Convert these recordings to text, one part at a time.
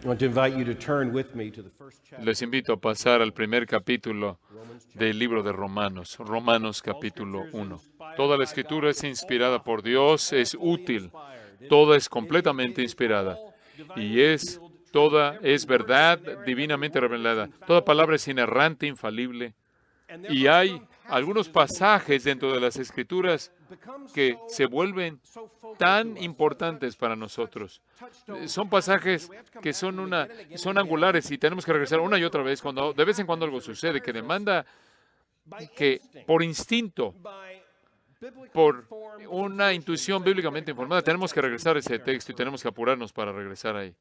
I want to invite you to turn with me to the first chapter. Les invito a pasar al primer capítulo del libro de Romanos, Romanos capítulo 1. Toda la escritura es inspirada por Dios, es útil, toda es completamente inspirada y toda es verdad divinamente revelada. Toda palabra es inerrante, infalible. Y hay algunos pasajes dentro de las escrituras que se vuelven tan importantes para nosotros. Son pasajes que son angulares y tenemos que regresar una y otra vez cuando de vez en cuando algo sucede que demanda que por instinto, por una intuición bíblicamente informada, tenemos que regresar a ese texto y tenemos que apurarnos para regresar ahí.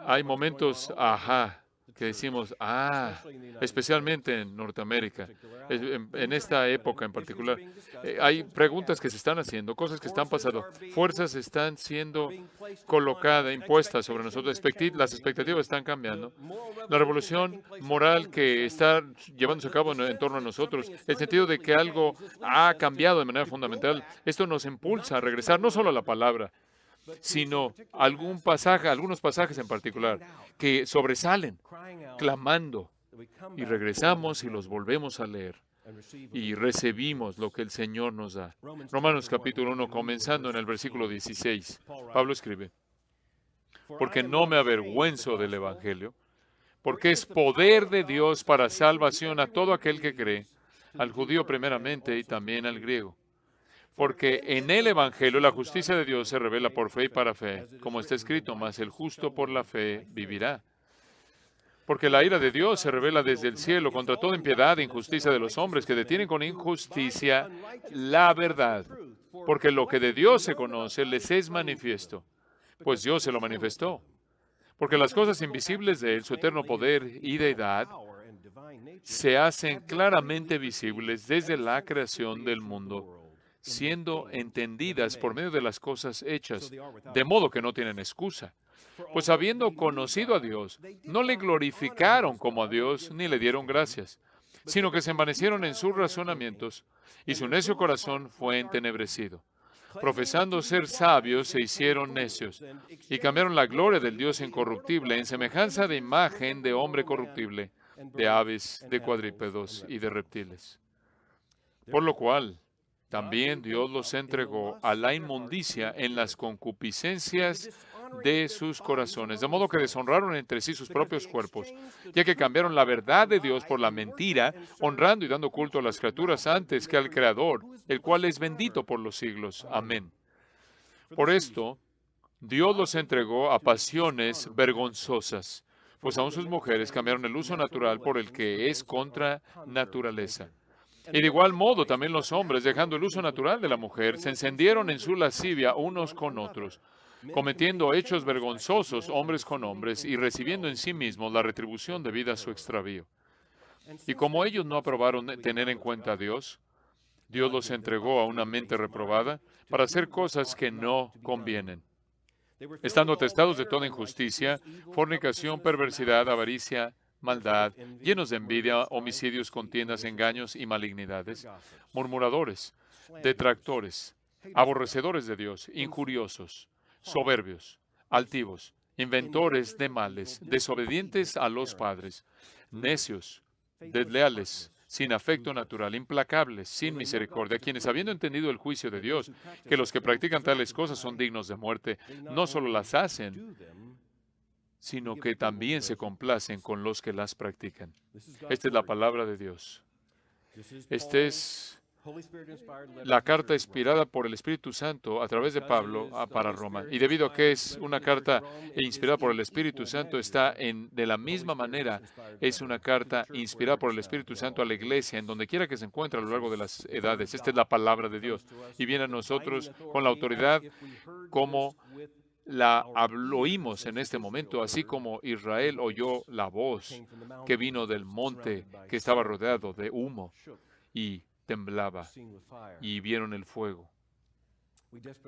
Hay momentos, ajá, que decimos, especialmente en Norteamérica, en esta época en particular. Hay preguntas que se están haciendo, cosas que están pasando, fuerzas están siendo colocadas, impuestas sobre nosotros, las expectativas están cambiando. La revolución moral que está llevándose a cabo en torno a nosotros, el sentido de que algo ha cambiado de manera fundamental, esto nos impulsa a regresar no solo a la palabra, sino algunos pasajes en particular que sobresalen, clamando, y regresamos y los volvemos a leer y recibimos lo que el Señor nos da. Romanos capítulo 1, comenzando en el versículo 16, Pablo escribe, porque no me avergüenzo del Evangelio, porque es poder de Dios para salvación a todo aquel que cree, al judío primeramente y también al griego. Porque en el Evangelio la justicia de Dios se revela por fe y para fe, como está escrito, mas el justo por la fe vivirá. Porque la ira de Dios se revela desde el cielo contra toda impiedad e injusticia de los hombres que detienen con injusticia la verdad. Porque lo que de Dios se conoce les es manifiesto, pues Dios se lo manifestó. Porque las cosas invisibles de Él, su eterno poder y deidad, se hacen claramente visibles desde la creación del mundo, siendo entendidas por medio de las cosas hechas, de modo que no tienen excusa. Pues habiendo conocido a Dios, no le glorificaron como a Dios ni le dieron gracias, sino que se envanecieron en sus razonamientos, y su necio corazón fue entenebrecido. Profesando ser sabios, se hicieron necios, y cambiaron la gloria del Dios incorruptible en semejanza de imagen de hombre corruptible, de aves, de cuadrúpedos y de reptiles. Por lo cual, también Dios los entregó a la inmundicia en las concupiscencias de sus corazones, de modo que deshonraron entre sí sus propios cuerpos, ya que cambiaron la verdad de Dios por la mentira, honrando y dando culto a las criaturas antes que al Creador, el cual es bendito por los siglos. Amén. Por esto, Dios los entregó a pasiones vergonzosas, pues aún sus mujeres cambiaron el uso natural por el que es contra naturaleza. Y de igual modo también los hombres, dejando el uso natural de la mujer, se encendieron en su lascivia unos con otros, cometiendo hechos vergonzosos hombres con hombres y recibiendo en sí mismos la retribución debida a su extravío. Y como ellos no aprobaron tener en cuenta a Dios, Dios los entregó a una mente reprobada para hacer cosas que no convienen, estando atestados de toda injusticia, fornicación, perversidad, avaricia, maldad, llenos de envidia, homicidios, contiendas, engaños y malignidades, murmuradores, detractores, aborrecedores de Dios, injuriosos, soberbios, altivos, inventores de males, desobedientes a los padres, necios, desleales, sin afecto natural, implacables, sin misericordia, quienes habiendo entendido el juicio de Dios, que los que practican tales cosas son dignos de muerte, no solo las hacen, sino que también se complacen con los que las practican. Esta es la palabra de Dios. Esta es la carta inspirada por el Espíritu Santo a través de Pablo para Roma. Y debido a que es una carta inspirada por el Espíritu Santo, de la misma manera, es una carta inspirada por el Espíritu Santo a la iglesia, en donde quiera que se encuentre a lo largo de las edades. Esta es la palabra de Dios. Y viene a nosotros con la autoridad como oímos en este momento, así como Israel oyó la voz que vino del monte que estaba rodeado de humo y temblaba, y vieron el fuego.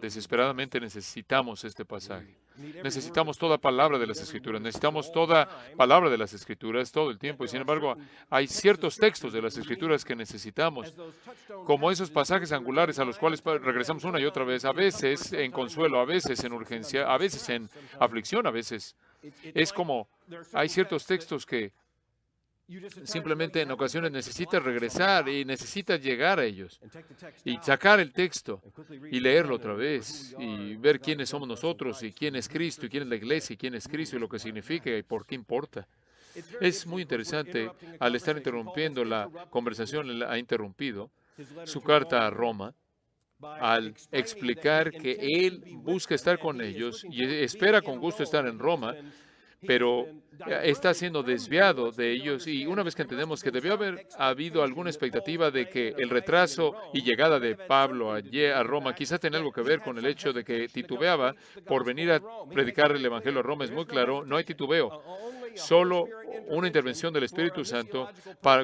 Desesperadamente necesitamos este pasaje. Necesitamos toda palabra de las Escrituras. Necesitamos toda palabra de las Escrituras todo el tiempo. Y sin embargo, hay ciertos textos de las Escrituras que necesitamos, como esos pasajes angulares a los cuales regresamos una y otra vez, a veces en consuelo, a veces en urgencia, a veces en aflicción, a veces. Es como, hay ciertos textos que simplemente en ocasiones necesitas regresar y necesitas llegar a ellos y sacar el texto y leerlo otra vez y ver quiénes somos nosotros y quién es Cristo y quién es la iglesia y quién es Cristo y lo que significa y por qué importa. Es muy interesante, al estar interrumpiendo la conversación, él ha interrumpido su carta a Roma al explicar que él busca estar con ellos y espera con gusto estar en Roma, pero está siendo desviado de ellos. Y una vez que entendemos que debió haber habido alguna expectativa de que el retraso y llegada de Pablo a Roma quizás tenía algo que ver con el hecho de que titubeaba por venir a predicar el Evangelio a Roma, es muy claro, no hay titubeo. Solo una intervención del Espíritu Santo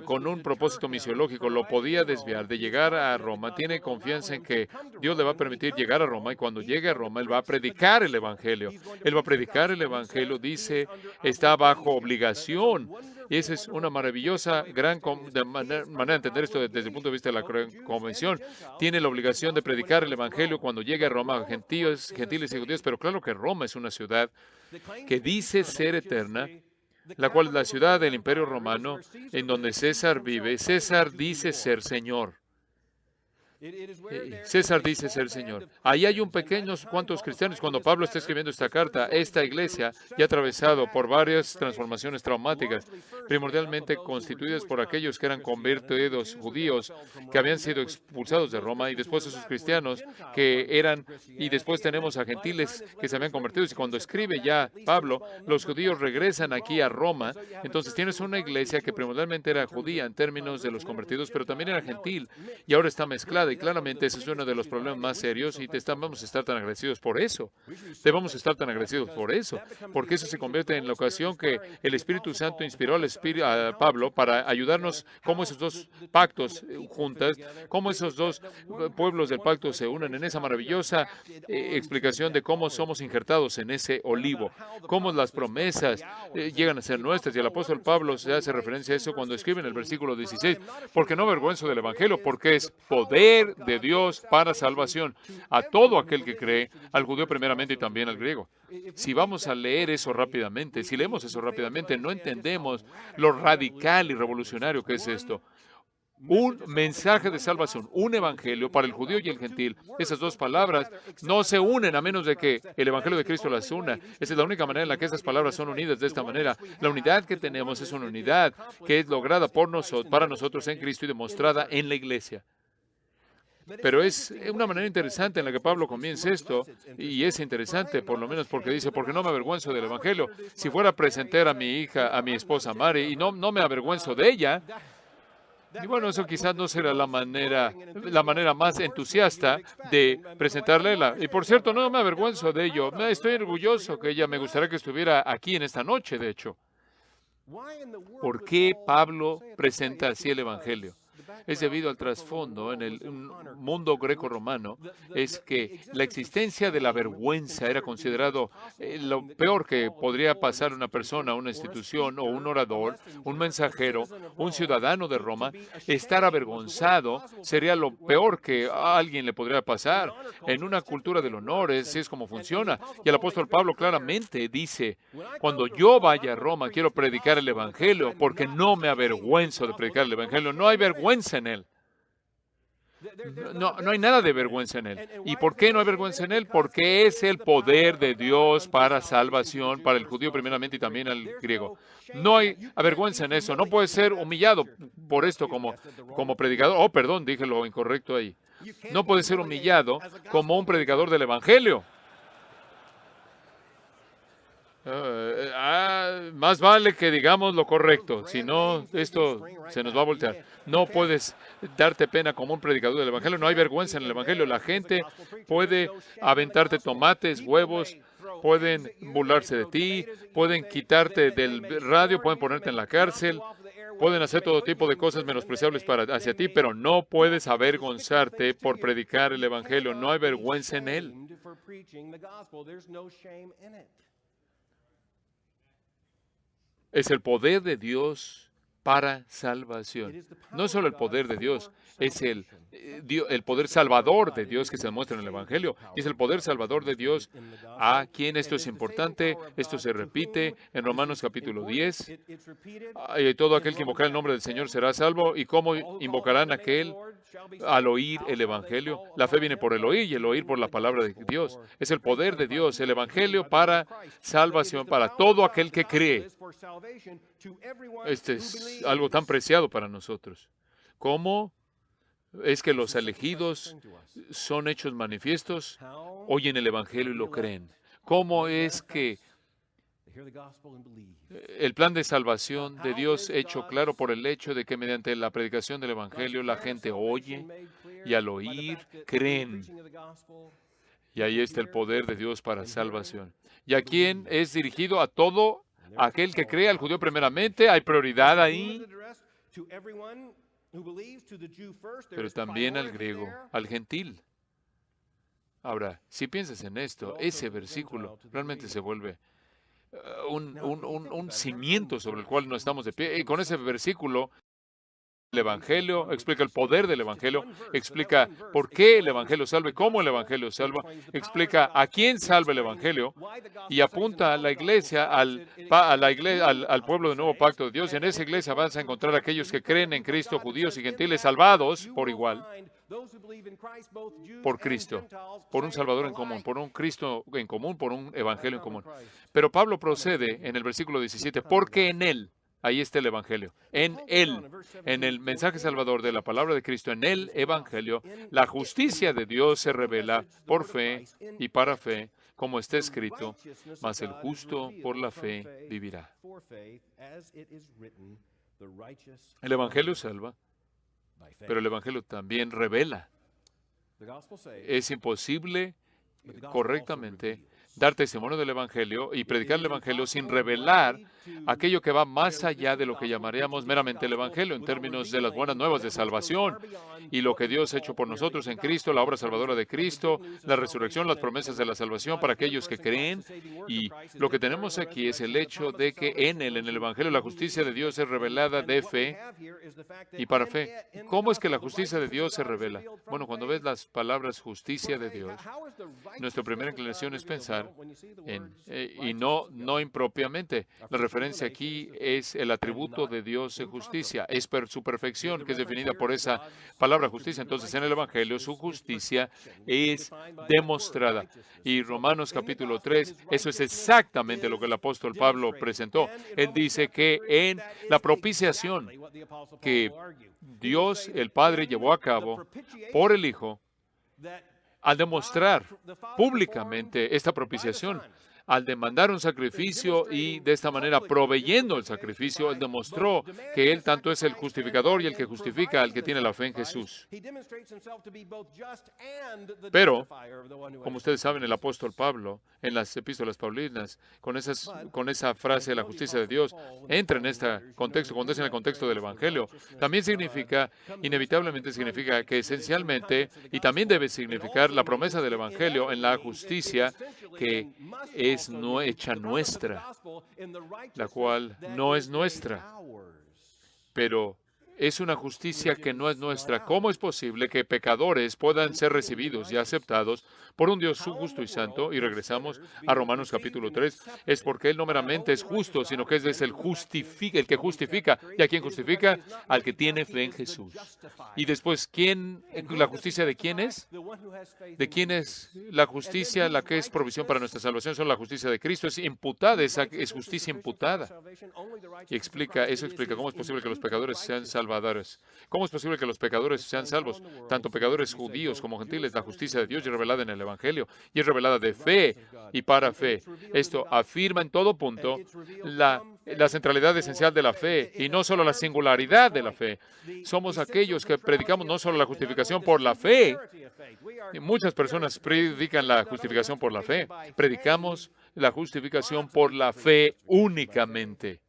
con un propósito misiológico lo podía desviar de llegar a Roma. Tiene confianza en que Dios le va a permitir llegar a Roma y cuando llegue a Roma, él va a predicar el Evangelio. Él va a predicar el Evangelio, dice, está bajo obligación. Y esa es una maravillosa, gran manera de entender esto desde el punto de vista de la convención. Tiene la obligación de predicar el Evangelio cuando llegue a Roma, gentiles y judíos, pero claro que Roma es una ciudad que dice ser eterna, la cual es la ciudad del Imperio Romano, en donde César vive. César dice ser Señor. César dice ser Señor. Ahí hay un pequeño cuantos cristianos. Cuando Pablo está escribiendo esta carta, esta iglesia ya ha atravesado por varias transformaciones traumáticas, primordialmente constituidas por aquellos que eran convertidos judíos, que habían sido expulsados de Roma, y después esos cristianos que eran, y después tenemos a gentiles que se habían convertido. Y cuando escribe ya Pablo, los judíos regresan aquí a Roma. Entonces tienes una iglesia que primordialmente era judía en términos de los convertidos, pero también era gentil, y ahora está mezclada. Y claramente ese es uno de los problemas más serios y vamos a estar tan agradecidos por eso. Debemos estar tan agradecidos por eso, porque eso se convierte en la ocasión que el Espíritu Santo inspiró a Pablo para ayudarnos cómo esos dos pactos juntas, cómo esos dos pueblos del pacto se unen en esa maravillosa explicación de cómo somos injertados en ese olivo, cómo las promesas llegan a ser nuestras. Y el apóstol Pablo se hace referencia a eso cuando escribe en el versículo 16, porque no avergüenzo del Evangelio, porque es poder de Dios para salvación a todo aquel que cree, al judío primeramente y también al griego. Si vamos a leer eso rápidamente, si leemos eso rápidamente, no entendemos lo radical y revolucionario que es esto. Un mensaje de salvación, un evangelio para el judío y el gentil. Esas dos palabras no se unen a menos de que el evangelio de Cristo las una. Esa es la única manera en la que esas palabras son unidas de esta manera. La unidad que tenemos es una unidad que es lograda por nosotros, para nosotros en Cristo y demostrada en la iglesia. Pero es una manera interesante en la que Pablo comienza esto, y es interesante por lo menos porque dice, porque no me avergüenzo del Evangelio. Si fuera a presentar a mi hija, a mi esposa Mari, y no me avergüenzo de ella, y bueno, eso quizás no será la manera más entusiasta de presentarle. Y por cierto, no me avergüenzo de ello. Estoy orgulloso que ella me gustaría que estuviera aquí en esta noche, de hecho. ¿Por qué Pablo presenta así el Evangelio? Es debido al trasfondo en el mundo greco-romano, es que la existencia de la vergüenza era considerado lo peor que podría pasar a una persona, una institución o un orador, un mensajero, un ciudadano de Roma. Estar avergonzado sería lo peor que a alguien le podría pasar. En una cultura del honor, así es como funciona. Y el apóstol Pablo claramente dice, cuando yo vaya a Roma, quiero predicar el Evangelio, porque no me avergüenzo de predicar el Evangelio. No hay vergüenza en él. No hay nada de vergüenza en él. ¿Y por qué no hay vergüenza en él? Porque es el poder de Dios para salvación, para el judío primeramente y también al griego. No hay vergüenza en eso. No puede ser humillado por esto como predicador. Oh, perdón, dije lo incorrecto ahí. No puede ser humillado como un predicador del Evangelio. Más vale que digamos lo correcto, si no, esto se nos va a voltear. No puedes darte pena como un predicador del Evangelio, no hay vergüenza en el Evangelio. La gente puede aventarte tomates, huevos, pueden burlarse de ti, pueden quitarte del radio, pueden ponerte en la cárcel, Pueden hacer todo tipo de cosas menospreciables hacia ti, pero no puedes avergonzarte por predicar el Evangelio. No hay vergüenza en él. Es el poder de Dios para salvación. No es solo el poder de Dios, es el poder salvador de Dios que se demuestra en el Evangelio. Y es el poder salvador de Dios a quien esto es importante. Esto se repite en Romanos capítulo 10. Todo aquel que invocar el nombre del Señor será salvo. ¿Y cómo invocarán aquel? Al oír el Evangelio. La fe viene por el oír y el oír por la palabra de Dios. Es el poder de Dios, el Evangelio para salvación, para todo aquel que cree. Este es algo tan preciado para nosotros. ¿Cómo es que los elegidos son hechos manifiestos? Oyen el Evangelio y lo creen. ¿Cómo es que el plan de salvación de Dios hecho claro por el hecho de que mediante la predicación del Evangelio la gente oye y al oír creen? Y ahí está el poder de Dios para salvación. ¿Y a quién es dirigido? A todo aquel que cree, al judío primeramente. Hay prioridad ahí, pero también al griego, al gentil. Ahora, si piensas en esto, ese versículo realmente se vuelve un cimiento sobre el cual no estamos de pie. Y con ese versículo, el Evangelio explica el poder del Evangelio, explica por qué el Evangelio salva, cómo el Evangelio salva, explica a quién salva el Evangelio y apunta a la iglesia, al pueblo del nuevo pacto de Dios. En esa iglesia vas a encontrar a aquellos que creen en Cristo, judíos y gentiles, salvados por igual, por Cristo, por un Salvador en común, por un Cristo en común, por un Evangelio en común. Pero Pablo procede en el versículo 17, porque en Él, ahí está el Evangelio, en Él, en el mensaje salvador de la palabra de Cristo, en el Evangelio, la justicia de Dios se revela por fe y para fe, como está escrito, mas el justo por la fe vivirá. El Evangelio salva, pero el Evangelio también revela. Es imposible correctamente dar testimonio del Evangelio y predicar el Evangelio sin revelar aquello que va más allá de lo que llamaríamos meramente el Evangelio en términos de las buenas nuevas de salvación y lo que Dios ha hecho por nosotros en Cristo, la obra salvadora de Cristo, la resurrección, las promesas de la salvación para aquellos que creen. Y lo que tenemos aquí es el hecho de que en Él, en el Evangelio, la justicia de Dios es revelada de fe y para fe. ¿Cómo es que la justicia de Dios se revela? Bueno, cuando ves las palabras justicia de Dios, nuestra primera inclinación es pensar y no impropiamente. La referencia aquí es el atributo de Dios de justicia. Es su perfección que es definida por esa palabra justicia. Entonces, en el Evangelio, su justicia es demostrada. Y Romanos capítulo 3, eso es exactamente lo que el apóstol Pablo presentó. Él dice que en la propiciación que Dios, el Padre, llevó a cabo por el Hijo, al demostrar públicamente esta propiciación, al demandar un sacrificio y de esta manera proveyendo el sacrificio, Él demostró que Él tanto es el justificador y el que justifica al que tiene la fe en Jesús. Pero, como ustedes saben, el apóstol Pablo, en las epístolas paulinas, con esa frase, la justicia de Dios, entra en este contexto, cuando es en el contexto del Evangelio. También inevitablemente significa que esencialmente, y también debe significar la promesa del Evangelio en la justicia que es hecha nuestra, la cual no es nuestra, pero es una justicia que no es nuestra. ¿Cómo es posible que pecadores puedan ser recibidos y aceptados por un Dios justo y santo? Y regresamos a Romanos capítulo 3. Es porque Él no meramente es justo, sino que es el que justifica. ¿Y a quién justifica? Al que tiene fe en Jesús. Y después, ¿la justicia de quién es? ¿De quién es la justicia? La que es provisión para nuestra salvación. Solo la justicia de Cristo es imputada, es justicia imputada. Y eso explica cómo es posible que los pecadores sean salvadores. ¿Cómo es posible que los pecadores sean salvos? Tanto pecadores judíos como gentiles. La justicia de Dios es revelada en el Evangelio y es revelada de fe y para fe. Esto afirma en todo punto la centralidad esencial de la fe y no solo la singularidad de la fe. Somos aquellos que predicamos no solo la justificación por la fe. Y muchas personas predican la justificación por la fe. Predicamos la justificación por la fe únicamente.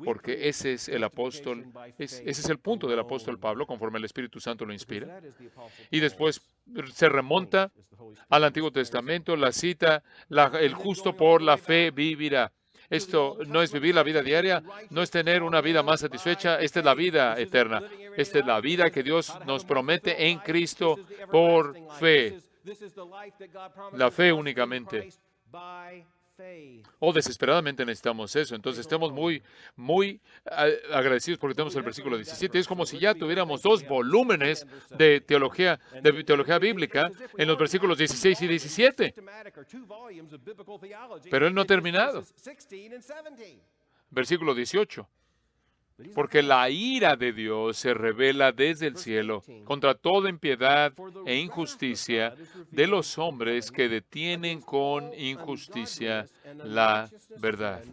porque ese es el apóstol, ese es el punto del apóstol Pablo, conforme el Espíritu Santo lo inspira. Y después se remonta al Antiguo Testamento, la cita, el justo por la fe vivirá. Esto no es vivir la vida diaria, no es tener una vida más satisfecha, esta es la vida eterna. Esta es la vida que Dios nos promete en Cristo por fe. La fe únicamente. Desesperadamente necesitamos eso. Entonces estamos muy agradecidos porque tenemos el versículo 17. Es como si ya tuviéramos 2 volúmenes de teología bíblica en los versículos 16 y 17. Pero Él no ha terminado. Versículo 18. Porque la ira de Dios se revela desde el cielo contra toda impiedad e injusticia de los hombres que detienen con injusticia la verdad.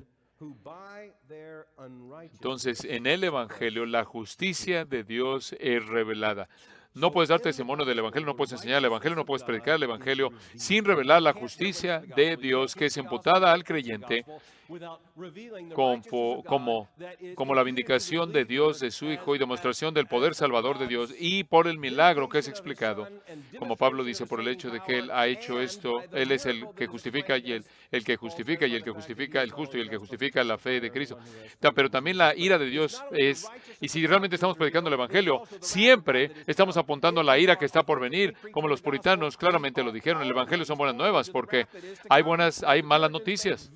Entonces, en el Evangelio, la justicia de Dios es revelada. No puedes dar testimonio del Evangelio, no puedes enseñar el Evangelio, no puedes predicar el Evangelio sin revelar la justicia de Dios que es imputada al creyente como la vindicación de Dios, de su Hijo y demostración del poder salvador de Dios y por el milagro que es explicado. Como Pablo dice, por el hecho de que Él ha hecho esto, Él es el que justifica y el que justifica y el que justifica el justo y el que justifica la fe de Cristo. Pero también la ira de Dios y si realmente estamos predicando el Evangelio, siempre estamos apuntando a la ira que está por venir, como los puritanos claramente lo dijeron, el Evangelio son buenas nuevas porque hay malas noticias.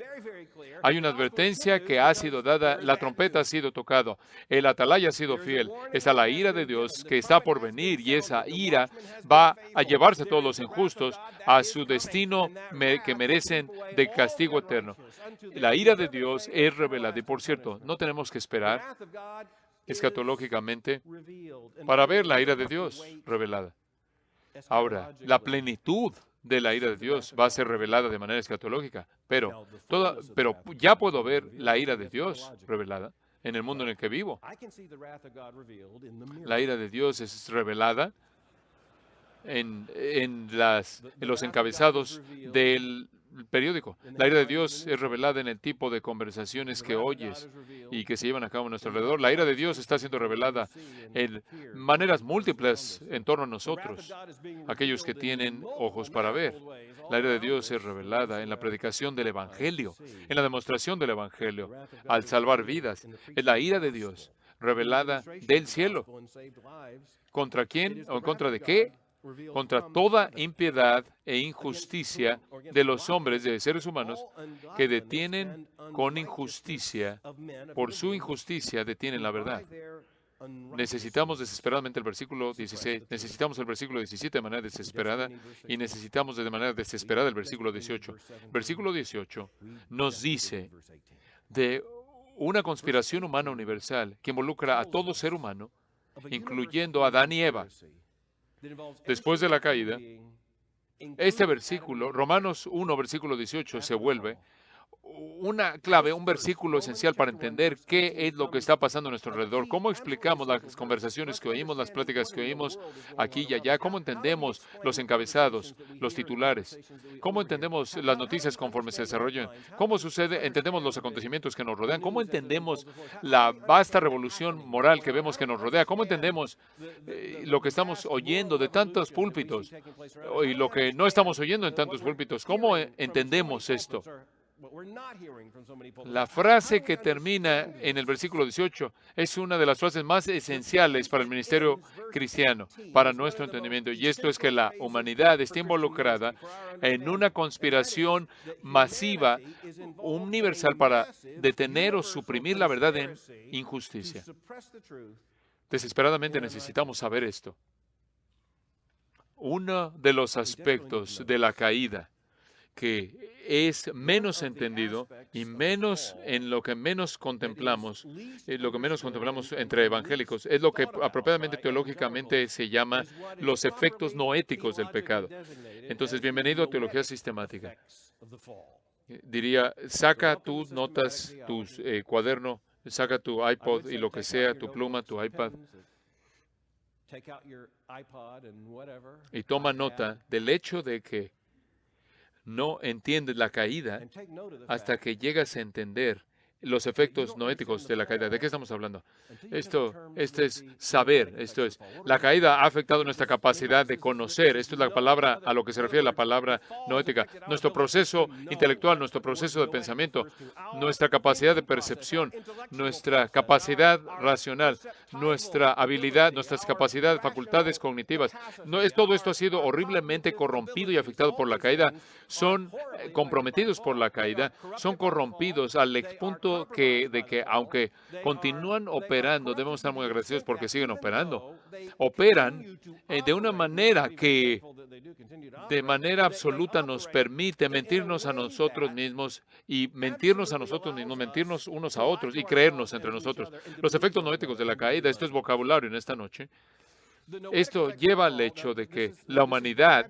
Hay una advertencia que ha sido dada, la trompeta ha sido tocado, el atalaya ha sido fiel. Es a la ira de Dios que está por venir y esa ira va a llevarse a todos los injustos a su destino que merecen de castigo eterno. La ira de Dios es revelada y, por cierto, no tenemos que esperar escatológicamente para ver la ira de Dios revelada. Ahora, la plenitud de la ira de Dios va a ser revelada de manera escatológica, pero ya puedo ver la ira de Dios revelada en el mundo en el que vivo. La ira de Dios es revelada en los encabezados del periódico. La ira de Dios es revelada en el tipo de conversaciones que oyes y que se llevan a cabo a nuestro alrededor. La ira de Dios está siendo revelada en maneras múltiples en torno a nosotros, aquellos que tienen ojos para ver. La ira de Dios es revelada en la predicación del Evangelio, en la demostración del Evangelio, al salvar vidas. Es la ira de Dios revelada del cielo. ¿Contra quién o en contra de qué? Contra toda impiedad e injusticia de los hombres, de seres humanos, que detienen con injusticia, por su injusticia detienen la verdad. Necesitamos desesperadamente el versículo 16, necesitamos el versículo 17 de manera desesperada y necesitamos de manera desesperada el versículo 18. Versículo 18 nos dice de una conspiración humana universal que involucra a todo ser humano, incluyendo a Adán y Eva. Después de la caída, este versículo, Romanos 1, versículo 18, se vuelve una clave, un versículo esencial para entender qué es lo que está pasando a nuestro alrededor. ¿Cómo explicamos las conversaciones que oímos, las pláticas que oímos aquí y allá? ¿Cómo entendemos los encabezados, los titulares? ¿Cómo entendemos las noticias conforme se desarrollan? ¿Cómo entendemos los acontecimientos que nos rodean? ¿Cómo entendemos la vasta revolución moral que vemos que nos rodea? ¿Cómo entendemos lo que estamos oyendo de tantos púlpitos y lo que no estamos oyendo en tantos púlpitos? ¿Cómo entendemos esto? La frase que termina en el versículo 18 es una de las frases más esenciales para el ministerio cristiano, para nuestro entendimiento, y esto es que la humanidad está involucrada en una conspiración masiva, universal, para detener o suprimir la verdad en injusticia. Desesperadamente necesitamos saber esto. Uno de los aspectos de la caída que es menos entendido y menos en lo que menos contemplamos entre evangélicos, es lo que apropiadamente teológicamente se llama los efectos no éticos del pecado. Entonces, bienvenido a Teología Sistemática. Diría, saca tus notas, tu cuaderno, saca tu iPod y lo que sea, tu pluma, tu iPad, y toma nota del hecho de que no entiendes la caída hasta que llegas a entender los efectos noéticos de la caída. ¿De qué estamos hablando? Este es saber. Esto es, la caída ha afectado nuestra capacidad de conocer. Esto es la palabra a lo que se refiere la palabra noética. Nuestro proceso intelectual, nuestro proceso de pensamiento, nuestra capacidad de percepción, nuestra capacidad racional, nuestra habilidad, nuestras capacidades, facultades cognitivas. Todo esto ha sido horriblemente corrompido y afectado por la caída. Son comprometidos por la caída, son corrompidos al punto de que aunque continúan operando, debemos estar muy agradecidos porque siguen operando. Operan de una manera que de manera absoluta nos permite mentirnos a nosotros mismos y mentirnos a nosotros mismos, mentirnos unos a otros y creernos entre nosotros. Los efectos noéticos de la caída, esto es vocabulario en esta noche. Esto lleva al hecho de que la humanidad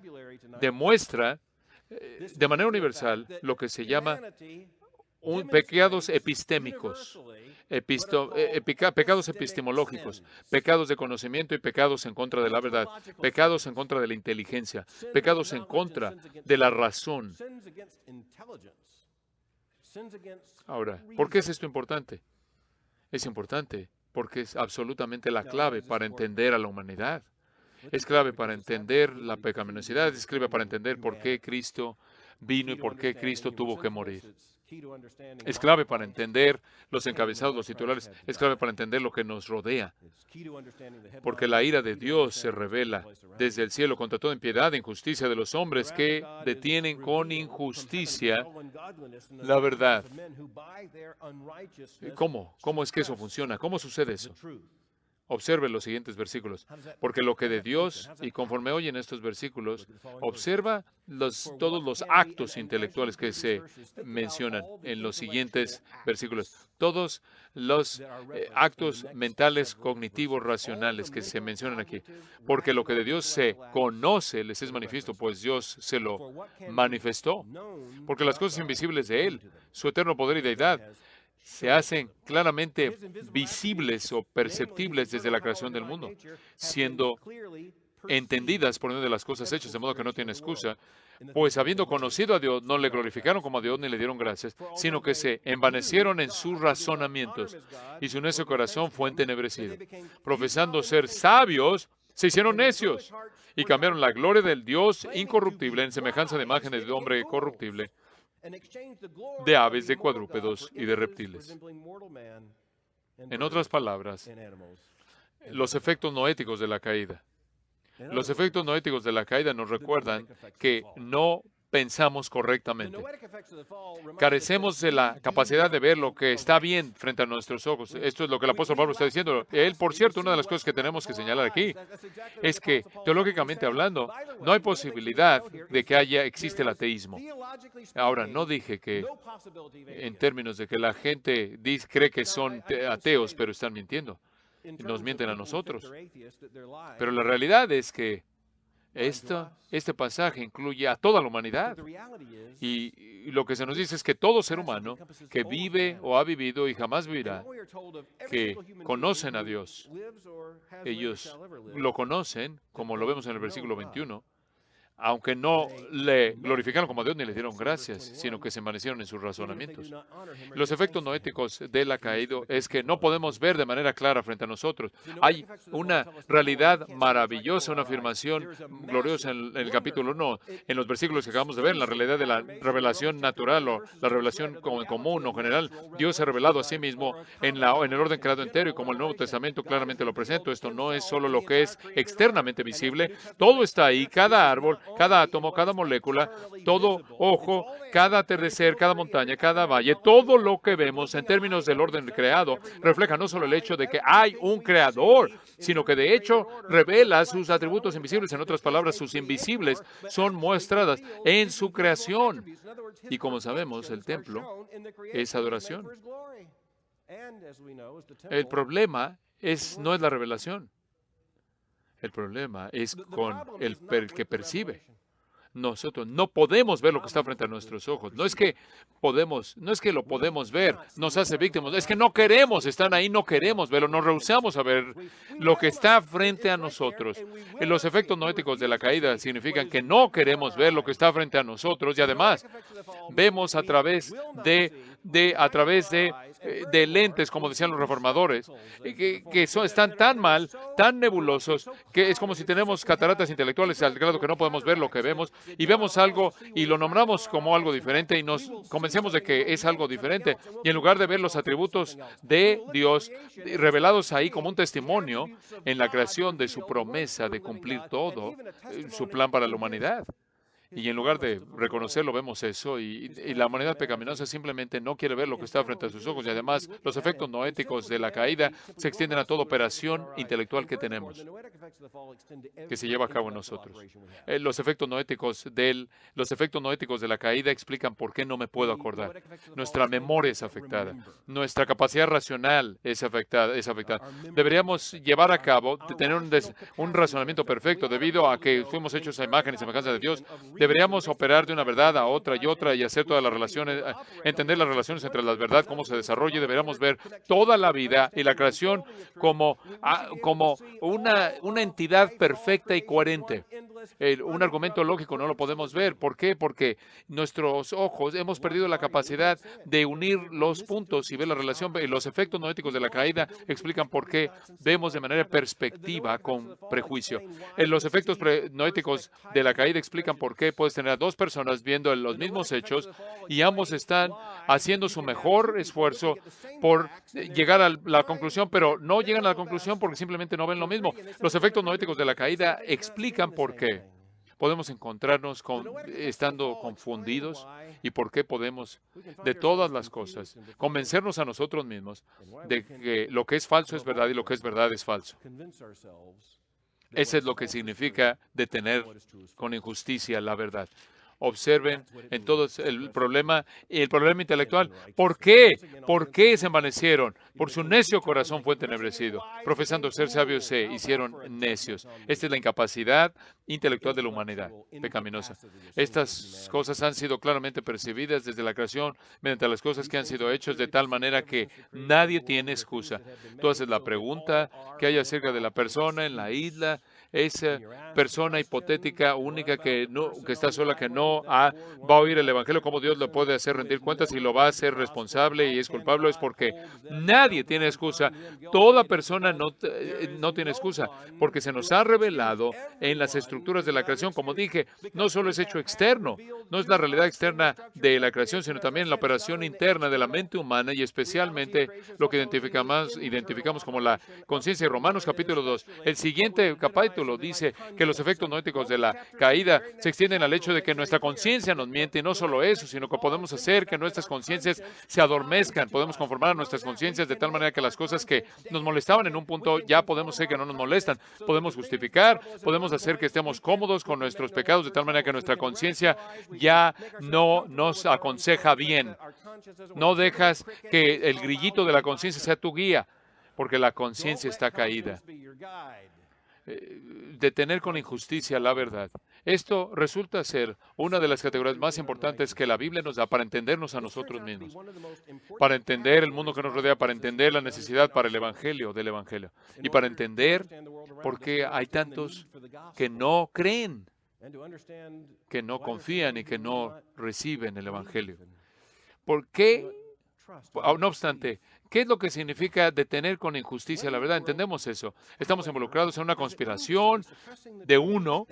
demuestra de manera universal lo que se llama pecados epistémicos, pecados epistemológicos, pecados de conocimiento y pecados en contra de la verdad, pecados en contra de la inteligencia, pecados en contra de la razón. Ahora, ¿por qué es esto importante? Es importante porque es absolutamente la clave para entender a la humanidad. Es clave para entender la pecaminosidad, es clave para entender por qué Cristo vino y por qué Cristo tuvo que morir. Es clave para entender los encabezados, los titulares. Es clave para entender lo que nos rodea. Porque la ira de Dios se revela desde el cielo contra toda impiedad e injusticia de los hombres que detienen con injusticia la verdad. ¿Cómo? ¿Cómo es que eso funciona? ¿Cómo sucede eso? Observe los siguientes versículos, porque lo que de Dios, y conforme oyen estos versículos, observa todos los actos intelectuales que se mencionan en los siguientes versículos, todos los actos mentales, cognitivos, racionales que se mencionan aquí, porque lo que de Dios se conoce les es manifiesto, pues Dios se lo manifestó, porque las cosas invisibles de Él, su eterno poder y deidad, se hacen claramente visibles o perceptibles desde la creación del mundo, siendo entendidas por medio de las cosas hechas, de modo que no tiene excusa, pues habiendo conocido a Dios, no le glorificaron como a Dios ni le dieron gracias, sino que se envanecieron en sus razonamientos, y su necio corazón fue entenebrecido. Profesando ser sabios, se hicieron necios, y cambiaron la gloria del Dios incorruptible en semejanza de imágenes de hombre corruptible, de aves, de cuadrúpedos y de reptiles. En otras palabras, los efectos noéticos de la caída. Los efectos noéticos de la caída nos recuerdan que no pensamos correctamente. Carecemos de la capacidad de ver lo que está bien frente a nuestros ojos. Esto es lo que el apóstol Pablo está diciendo. Él, por cierto, una de las cosas que tenemos que señalar aquí es que, teológicamente hablando, no hay posibilidad de que existe el ateísmo. Ahora, no dije que en términos de que la gente cree que son ateos, pero están mintiendo. Nos mienten a nosotros. Pero la realidad es que este pasaje incluye a toda la humanidad. Y lo que se nos dice es que todo ser humano que vive o ha vivido y jamás vivirá, que conocen a Dios, ellos lo conocen, como lo vemos en el versículo 21, aunque no le glorificaron como a Dios ni le dieron gracias, sino que se envanecieron en sus razonamientos. Los efectos noéticos de la caída es que no podemos ver de manera clara frente a nosotros. Hay una realidad maravillosa, una afirmación gloriosa en el capítulo 1, en los versículos que acabamos de ver, en la realidad de la revelación natural o la revelación común o general. Dios se ha revelado a sí mismo en el orden creado entero, y como el Nuevo Testamento claramente lo presenta, esto no es solo lo que es externamente visible, todo está ahí, cada árbol, cada átomo, cada molécula, todo ojo, cada atardecer, cada montaña, cada valle, todo lo que vemos en términos del orden creado refleja no solo el hecho de que hay un creador, sino que de hecho revela sus atributos invisibles. En otras palabras, sus invisibles son mostradas en su creación. Y como sabemos, el templo es adoración. El problema no es la revelación. El problema es con el que percibe. Nosotros no podemos ver lo que está frente a nuestros ojos. No es que lo podemos ver, nos hace víctimas. Es que no queremos, están ahí, no queremos verlo, nos rehusamos a ver lo que está frente a nosotros. Los efectos no éticos de la caída significan que no queremos ver lo que está frente a nosotros y además vemos a través de lentes, como decían los reformadores, están tan mal, tan nebulosos, que es como si tenemos cataratas intelectuales al grado que no podemos ver lo que vemos y vemos algo y lo nombramos como algo diferente y nos convencemos de que es algo diferente. Y en lugar de ver los atributos de Dios revelados ahí como un testimonio en la creación de su promesa de cumplir todo, su plan para la humanidad. Y en lugar de reconocerlo, vemos eso, y la humanidad pecaminosa simplemente no quiere ver lo que está frente a sus ojos, y además los efectos no éticos de la caída se extienden a toda operación intelectual que tenemos, que se lleva a cabo en nosotros. Los efectos no éticos de la caída explican por qué no me puedo acordar. Nuestra memoria es afectada, nuestra capacidad racional es afectada. Deberíamos llevar a cabo, tener un razonamiento perfecto, debido a que fuimos hechos a imagen y semejanza de Dios. Deberíamos operar de una verdad a otra y hacer todas las relaciones, entender las relaciones entre la verdad, cómo se desarrolla. Deberíamos ver toda la vida y la creación como una entidad perfecta y coherente. Un argumento lógico no lo podemos ver. ¿Por qué? Porque nuestros ojos hemos perdido la capacidad de unir los puntos y ver la relación. Y los efectos no éticos de la caída explican por qué vemos de manera perspectiva con prejuicio. Los efectos no éticos de la caída explican por qué puedes tener a dos personas viendo los mismos hechos y ambos están haciendo su mejor esfuerzo por llegar a la conclusión, pero no llegan a la conclusión porque simplemente no ven lo mismo. Los efectos no éticos de la caída explican por qué podemos encontrarnos estando confundidos y por qué podemos, de todas las cosas, convencernos a nosotros mismos de que lo que es falso es verdad y lo que es verdad es falso. Eso es lo que significa detener con injusticia la verdad. Observen en todo el problema intelectual. ¿Por qué? ¿Por qué se envanecieron? Por su necio corazón fue entenebrecido. Profesando ser sabios, se hicieron necios. Esta es la incapacidad intelectual de la humanidad pecaminosa. Estas cosas han sido claramente percibidas desde la creación mediante las cosas que han sido hechas, de tal manera que nadie tiene excusa. Tú haces la pregunta que hay acerca de la persona en la isla, esa persona hipotética, única, que está sola, que no va a oír el Evangelio. ¿Cómo Dios le puede hacer rendir cuentas y lo va a hacer responsable y es culpable? Es porque nadie tiene excusa. Toda persona no tiene excusa, porque se nos ha revelado en las estructuras de la creación. Como dije, no solo es hecho externo, no es la realidad externa de la creación, sino también la operación interna de la mente humana y especialmente lo que identificamos como la conciencia. Romanos capítulo 2. El siguiente capítulo dice que los efectos no éticos de la caída se extienden al hecho de que nuestra conciencia nos miente, y no solo eso, sino que podemos hacer que nuestras conciencias se adormezcan, podemos conformar a nuestras conciencias de tal manera que las cosas que nos molestaban en un punto ya podemos hacer que no nos molestan, podemos justificar, podemos hacer que estemos cómodos con nuestros pecados de tal manera que nuestra conciencia ya no nos aconseja bien. No dejas que el grillito de la conciencia sea tu guía, porque la conciencia está caída. Detener con injusticia la verdad. Esto resulta ser una de las categorías más importantes que la Biblia nos da para entendernos a nosotros mismos, para entender el mundo que nos rodea, para entender la necesidad para el Evangelio, del Evangelio, y para entender por qué hay tantos que no creen, que no confían y que no reciben el Evangelio. ¿Por qué? No obstante, ¿qué es lo que significa detener con injusticia la verdad? Entendemos eso. Estamos involucrados en una conspiración de uno.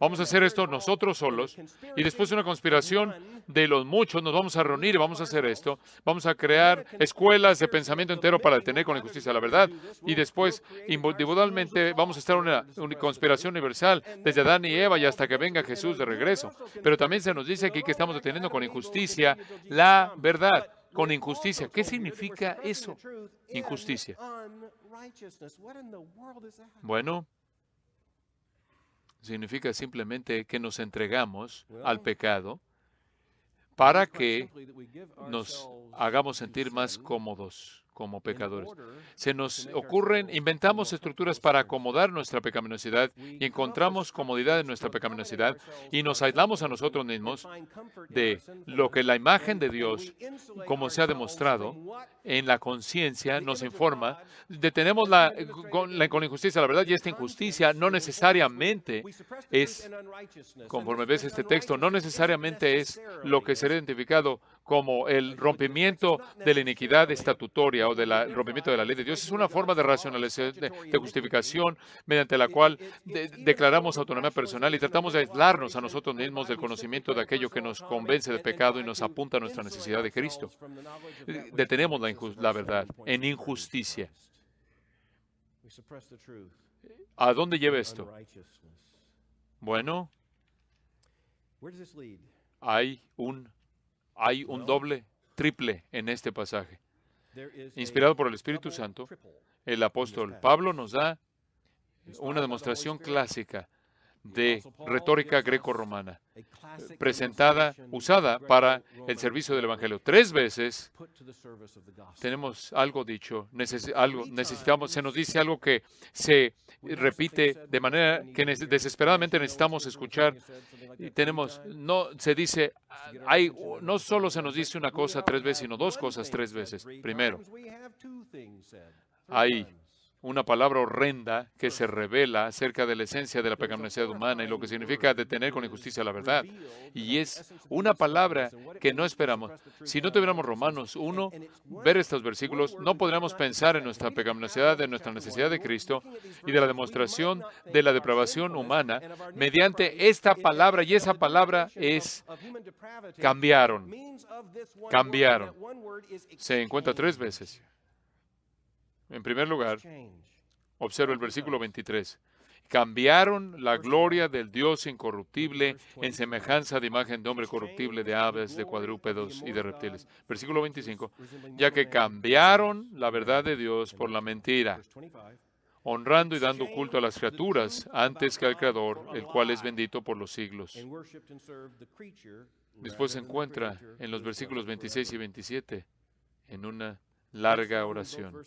Vamos a hacer esto nosotros solos. Y después de una conspiración de los muchos, nos vamos a reunir y vamos a hacer esto. Vamos a crear escuelas de pensamiento entero para detener con injusticia la verdad. Y después, individualmente, vamos a estar en una conspiración universal desde Adán y Eva y hasta que venga Jesús de regreso. Pero también se nos dice aquí que estamos deteniendo con injusticia la verdad. Con injusticia. ¿Qué significa eso? Injusticia. Bueno, significa simplemente que nos entregamos al pecado para que nos hagamos sentir más cómodos como pecadores. Se nos ocurren, inventamos estructuras para acomodar nuestra pecaminosidad y encontramos comodidad en nuestra pecaminosidad y nos aislamos a nosotros mismos de lo que la imagen de Dios, como se ha demostrado en la conciencia, nos informa. Detenemos con la injusticia, la verdad, y esta injusticia no necesariamente es, conforme ves este texto, no necesariamente es lo que será identificado como el rompimiento de la iniquidad estatutoria o del rompimiento de la ley de Dios. Es una forma de racionalización, de justificación, mediante la cual declaramos autonomía personal y tratamos de aislarnos a nosotros mismos del conocimiento de aquello que nos convence de pecado y nos apunta a nuestra necesidad de Cristo. Detenemos la verdad en injusticia. ¿A dónde lleva esto? Bueno, hay un doble, triple en este pasaje. Inspirado por el Espíritu Santo, el apóstol Pablo nos da una demostración clásica de retórica greco-romana, usada para el servicio del Evangelio. 3 veces tenemos algo dicho, se nos dice algo que se repite de manera que desesperadamente necesitamos escuchar. Y no solo se nos dice una cosa 3 veces, sino 2 cosas 3 veces. Primero, hay una palabra horrenda que se revela acerca de la esencia de la pecaminosidad humana y lo que significa detener con injusticia la verdad. Y es una palabra que no esperamos. Si no tuviéramos Romanos 1, ver estos versículos, no podríamos pensar en nuestra pecaminosidad, en nuestra necesidad de Cristo y de la demostración de la depravación humana mediante esta palabra. Y esa palabra es cambiaron. Cambiaron. Se encuentra 3 veces. En primer lugar, observa el versículo 23. Cambiaron la gloria del Dios incorruptible en semejanza de imagen de hombre corruptible, de aves, de cuadrúpedos y de reptiles. Versículo 25. Ya que cambiaron la verdad de Dios por la mentira, honrando y dando culto a las criaturas antes que al Creador, el cual es bendito por los siglos. Después se encuentra en los versículos 26 y 27 en una larga oración.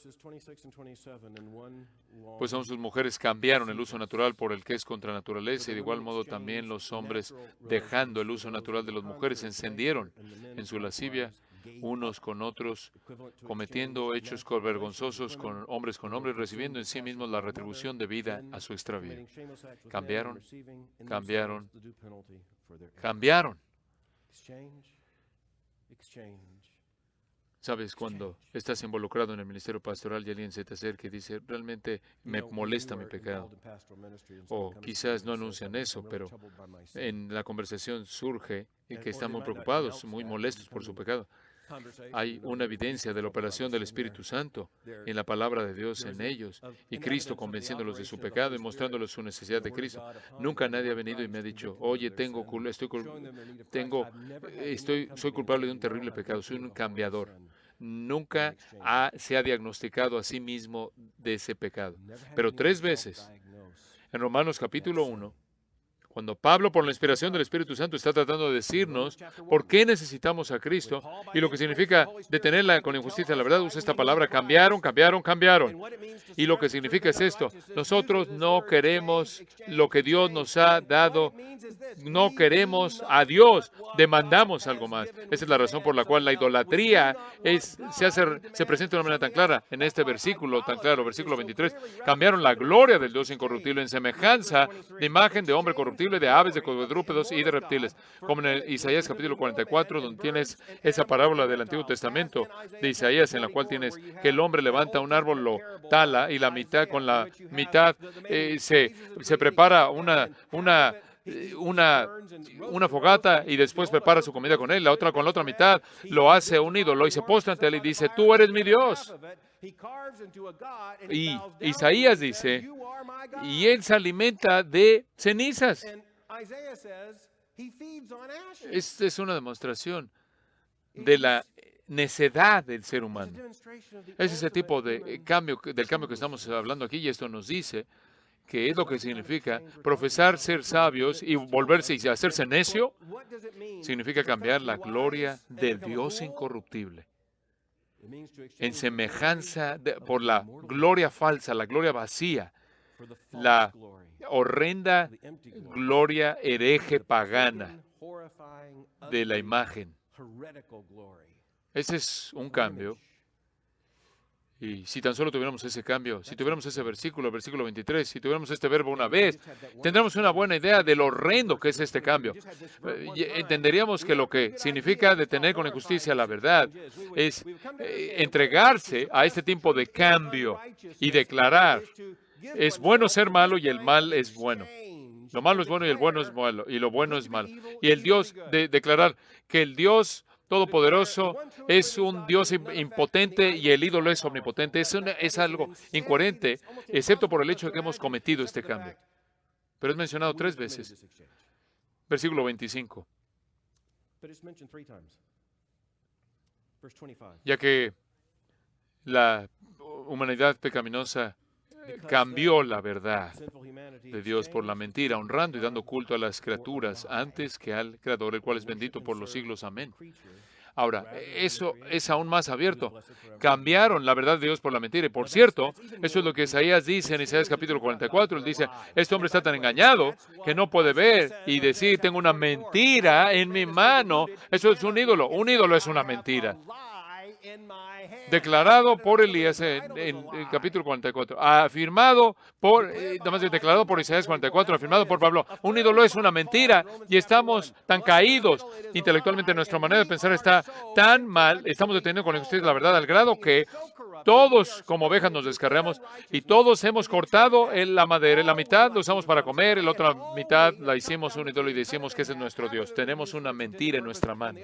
Pues aún sus mujeres cambiaron el uso natural por el que es contra naturaleza, y de igual modo también los hombres, dejando el uso natural de las mujeres, se encendieron en su lascivia unos con otros, cometiendo hechos vergonzosos con hombres, recibiendo en sí mismos la retribución debida a su extravío. Cambiaron, cambiaron, cambiaron. Sabes, cuando estás involucrado en el ministerio pastoral y alguien se te acerca y dice, realmente me molesta mi pecado. O quizás no anuncian eso, pero en la conversación surge que están muy preocupados, muy molestos por su pecado. Hay una evidencia de la operación del Espíritu Santo en la palabra de Dios en ellos, y Cristo convenciéndolos de su pecado y mostrándoles su necesidad de Cristo. Nunca nadie ha venido y me ha dicho, oye, soy culpable de un terrible pecado, soy un cambiador. Nunca se ha diagnosticado a sí mismo de ese pecado. Pero 3 veces, en Romanos capítulo 1, cuando Pablo, por la inspiración del Espíritu Santo, está tratando de decirnos por qué necesitamos a Cristo y lo que significa detenerla con injusticia, la verdad, usa esta palabra, cambiaron, cambiaron, cambiaron. Y lo que significa es esto: nosotros no queremos lo que Dios nos ha dado, no queremos a Dios, demandamos algo más. Esa es la razón por la cual la idolatría se presenta de una manera tan clara en este versículo, tan claro, versículo 23. Cambiaron la gloria del Dios incorruptible en semejanza de imagen de hombre corruptible, de aves, de cuadrúpedos y de reptiles. Como en el Isaías capítulo 44, donde tienes esa parábola del Antiguo Testamento de Isaías, en la cual tienes que el hombre levanta un árbol, lo tala, y con la mitad se prepara una fogata y después prepara su comida con él. Con la otra mitad lo hace un ídolo y se postra ante él y dice, tú eres mi Dios. Y Isaías dice, y él se alimenta de cenizas. Esta es una demostración de la necedad del ser humano. Es ese tipo de cambio, del cambio que estamos hablando aquí, y esto nos dice que es lo que significa profesar ser sabios y volverse y hacerse necio. Significa cambiar la gloria del Dios incorruptible. en semejanza por la gloria falsa, la gloria vacía, la horrenda gloria hereje pagana de la imagen. Ese es un cambio. Y si tan solo tuviéramos ese cambio, si tuviéramos ese versículo 23, si tuviéramos este verbo una vez, tendríamos una buena idea de lo horrendo que es este cambio. Y entenderíamos que lo que significa detener con injusticia la verdad es entregarse a este tipo de cambio y declarar, es bueno ser malo y el mal es bueno. Lo malo es bueno y el bueno es malo, y lo bueno es malo. Y el Dios, declarar que el Dios Todopoderoso es un Dios impotente y el ídolo es omnipotente. Es algo incoherente, excepto por el hecho de que hemos cometido este cambio. Pero es mencionado 3 veces. Versículo 25. Ya que la humanidad pecaminosa cambió la verdad de Dios por la mentira, honrando y dando culto a las criaturas antes que al Creador, el cual es bendito por los siglos. Amén. Ahora, eso es aún más abierto. Cambiaron la verdad de Dios por la mentira. Y por cierto, eso es lo que Isaías dice en Isaías capítulo 44. Él dice, este hombre está tan engañado que no puede ver y decir, tengo una mentira en mi mano. Eso es un ídolo. Un ídolo es una mentira. Declarado por Elías en el capítulo 44, afirmado por, declarado por Isaías 44, afirmado por Pablo, un ídolo es una mentira y estamos tan caídos intelectualmente, nuestra manera de pensar está tan mal, estamos deteniendo con injusticia la verdad al grado que todos como ovejas nos descarriamos y todos hemos cortado la madera, la mitad lo usamos para comer, la otra mitad la hicimos un ídolo y decimos que ese es nuestro Dios. Tenemos una mentira en nuestra mano,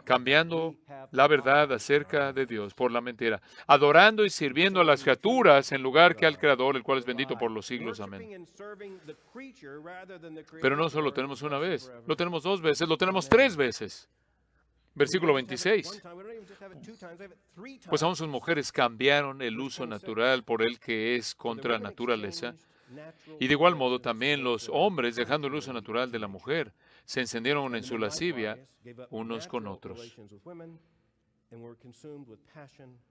cambiando la verdad acerca de Dios por la mentira, adorando y sirviendo a las criaturas en lugar que al Creador, el cual es bendito por los siglos. Amén. Pero no solo tenemos una vez, lo tenemos 2 veces, lo tenemos 3 veces. Versículo 26. Pues aún sus mujeres cambiaron el uso natural por el que es contra naturaleza. Y de igual modo también los hombres, dejando el uso natural de la mujer, se encendieron en su lascivia unos con otros.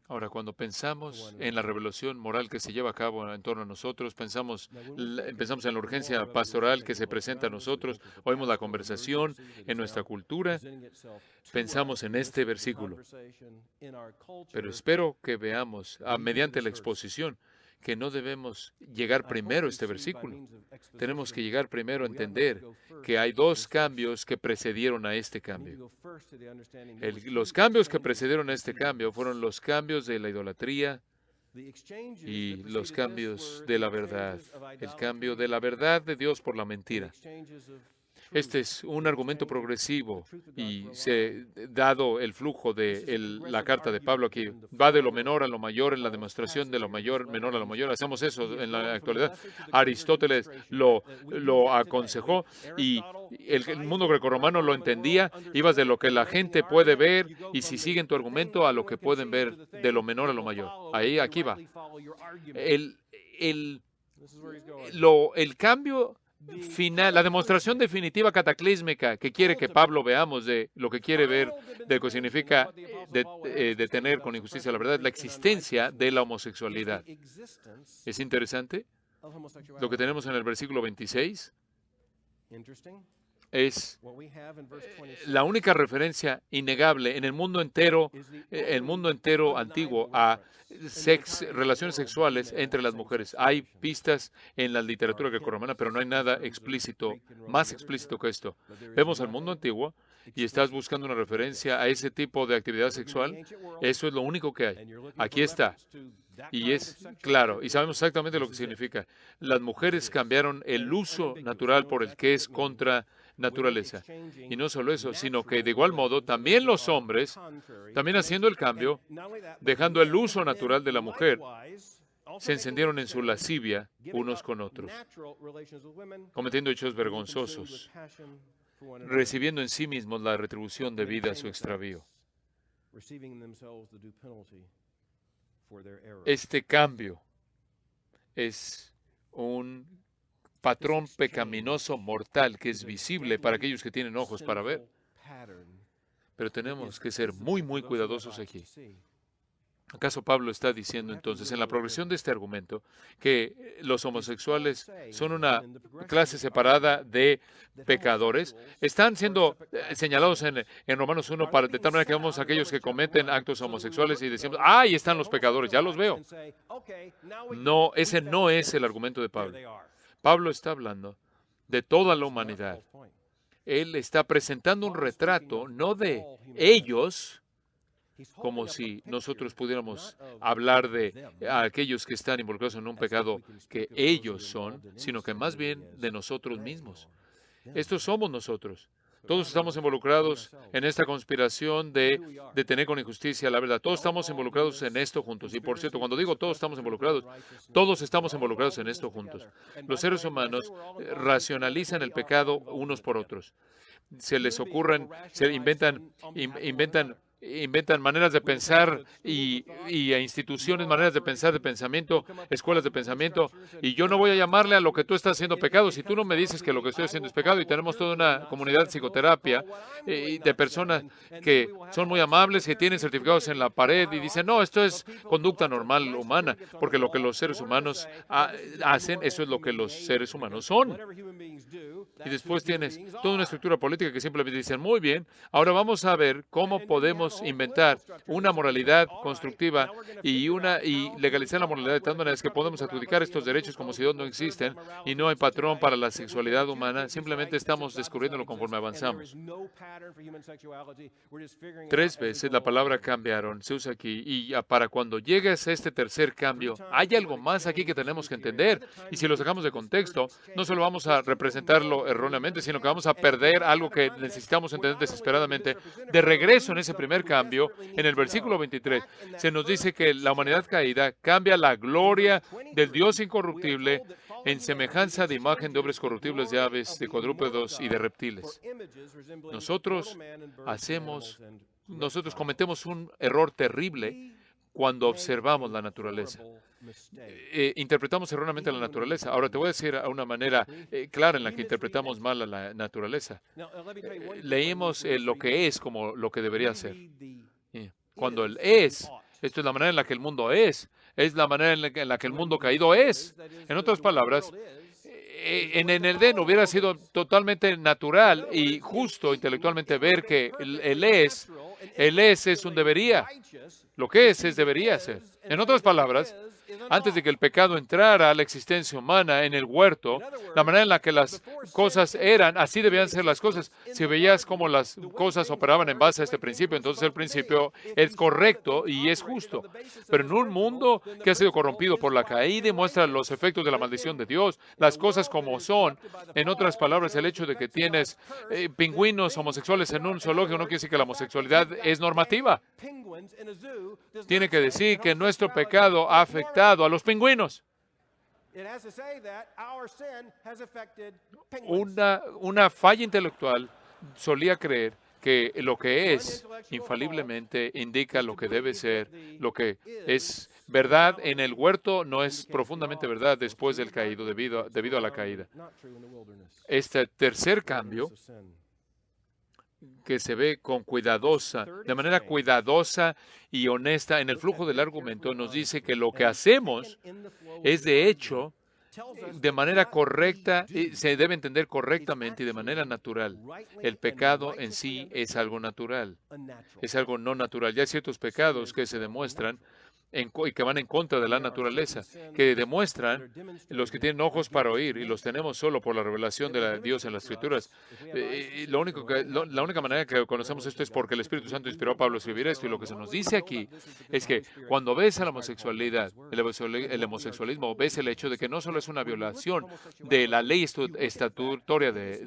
Ahora, cuando pensamos en la revelación moral que se lleva a cabo en torno a nosotros, pensamos en la urgencia pastoral que se presenta a nosotros, oímos la conversación en nuestra cultura, pensamos en este versículo. Pero espero que veamos, mediante la exposición, que no debemos llegar primero a este versículo. Tenemos que llegar primero a entender que hay 2 cambios que precedieron a este cambio. Los cambios que precedieron a este cambio fueron los cambios de la idolatría y los cambios de la verdad. El cambio de la verdad de Dios por la mentira. Este es un argumento progresivo y dado el flujo de la carta de Pablo aquí, va de lo menor a lo mayor en la demostración de lo menor a lo mayor. Hacemos eso en la actualidad. Aristóteles lo aconsejó y el mundo grecorromano lo entendía. Ibas de lo que la gente puede ver y si siguen tu argumento a lo que pueden ver de lo menor a lo mayor. Aquí va. El cambio final, la demostración definitiva cataclísmica que quiere que Pablo veamos de lo que quiere ver, de lo que significa detener con injusticia la verdad, la existencia de la homosexualidad. ¿Es interesante? Lo que tenemos en el versículo 26 es la única referencia innegable en el mundo entero antiguo a relaciones sexuales entre las mujeres. Hay pistas en la literatura grecorromana, pero no hay nada explícito, más explícito que esto. Vemos al mundo antiguo y estás buscando una referencia a ese tipo de actividad sexual. Eso es lo único que hay. Aquí está. Y es claro, y sabemos exactamente lo que significa. Las mujeres cambiaron el uso natural por el que es contra naturaleza. Y no solo eso, sino que de igual modo también los hombres, también haciendo el cambio, dejando el uso natural de la mujer, se encendieron en su lascivia unos con otros, cometiendo hechos vergonzosos, recibiendo en sí mismos la retribución debida a su extravío. Este cambio es un patrón pecaminoso mortal que es visible para aquellos que tienen ojos para ver. Pero tenemos que ser muy, muy cuidadosos aquí. ¿Acaso Pablo está diciendo entonces en la progresión de este argumento que los homosexuales son una clase separada de pecadores? Están siendo señalados en Romanos 1 de tal manera que vemos a aquellos que cometen actos homosexuales y decimos, ahí están los pecadores, ya los veo. No, ese no es el argumento de Pablo. Pablo está hablando de toda la humanidad. Él está presentando un retrato, no de ellos, como si nosotros pudiéramos hablar de aquellos que están involucrados en un pecado que ellos son, sino que más bien de nosotros mismos. Estos somos nosotros. Todos estamos involucrados en esta conspiración de detener con injusticia la verdad. Todos estamos involucrados en esto juntos. Y por cierto, cuando digo todos estamos involucrados en esto juntos. Los seres humanos racionalizan el pecado unos por otros. Se les ocurren, inventan maneras de pensar y instituciones, maneras de pensar, de pensamiento, escuelas de pensamiento, y yo no voy a llamarle a lo que tú estás haciendo pecado si tú no me dices que lo que estoy haciendo es pecado. Y tenemos toda una comunidad de psicoterapia de personas que son muy amables, que tienen certificados en la pared y dicen, no, esto es conducta normal humana, porque lo que los seres humanos hacen, eso es lo que los seres humanos son. Y después tienes toda una estructura política que simplemente dicen, muy bien, ahora vamos a ver cómo podemos inventar una moralidad constructiva y legalizar la moralidad de tal manera que podemos adjudicar estos derechos como si no existen y no hay patrón para la sexualidad humana. Simplemente estamos descubriéndolo conforme avanzamos. 3 veces la palabra cambiaron, se usa aquí, y para cuando llegues a este tercer cambio, hay algo más aquí que tenemos que entender, y si lo sacamos de contexto, no solo vamos a representarlo erróneamente, sino que vamos a perder algo que necesitamos entender desesperadamente. De regreso en ese primer cambio, en el versículo 23, se nos dice que la humanidad caída cambia la gloria del Dios incorruptible en semejanza de imagen de hombres corruptibles, de aves, de cuadrúpedos y de reptiles. Nosotros cometemos un error terrible cuando observamos la naturaleza. Interpretamos erróneamente la naturaleza. Ahora te voy a decir a una manera clara en la que interpretamos mal a la naturaleza. Leímos lo que es como lo que debería ser. Cuando el es, esto es la manera en la que el mundo es la manera en la que el mundo caído es. En otras palabras, en el Edén hubiera sido totalmente natural y justo intelectualmente ver que el es un debería. Lo que es debería ser. En otras palabras, antes de que el pecado entrara a la existencia humana en el huerto, la manera en la que las cosas eran, así debían ser las cosas. Si veías cómo las cosas operaban en base a este principio, entonces el principio es correcto y es justo. Pero en un mundo que ha sido corrompido por la caída y muestra los efectos de la maldición de Dios, las cosas como son, en otras palabras, el hecho de que tienes pingüinos homosexuales en un zoológico no quiere decir que la homosexualidad es normativa. Tiene que decir que nuestro pecado ha afectado a los pingüinos. Una falla intelectual solía creer que lo que es infaliblemente indica lo que debe ser, lo que es verdad en el huerto no es profundamente verdad después del caído, debido a la caída. Este tercer cambio, que se ve de manera cuidadosa y honesta en el flujo del argumento, nos dice que lo que hacemos es de hecho de manera correcta, se debe entender correctamente y de manera natural. El pecado en sí es algo natural, es algo no natural. Ya hay ciertos pecados que se demuestran y que van en contra de la naturaleza, que demuestran los que tienen ojos para oír, y los tenemos solo por la revelación de Dios en las Escrituras. La única manera que conocemos esto es porque el Espíritu Santo inspiró a Pablo a escribir esto, y lo que se nos dice aquí es que cuando ves a la homosexualidad, el homosexualismo, ves el hecho de que no solo es una violación de la ley estatutaria de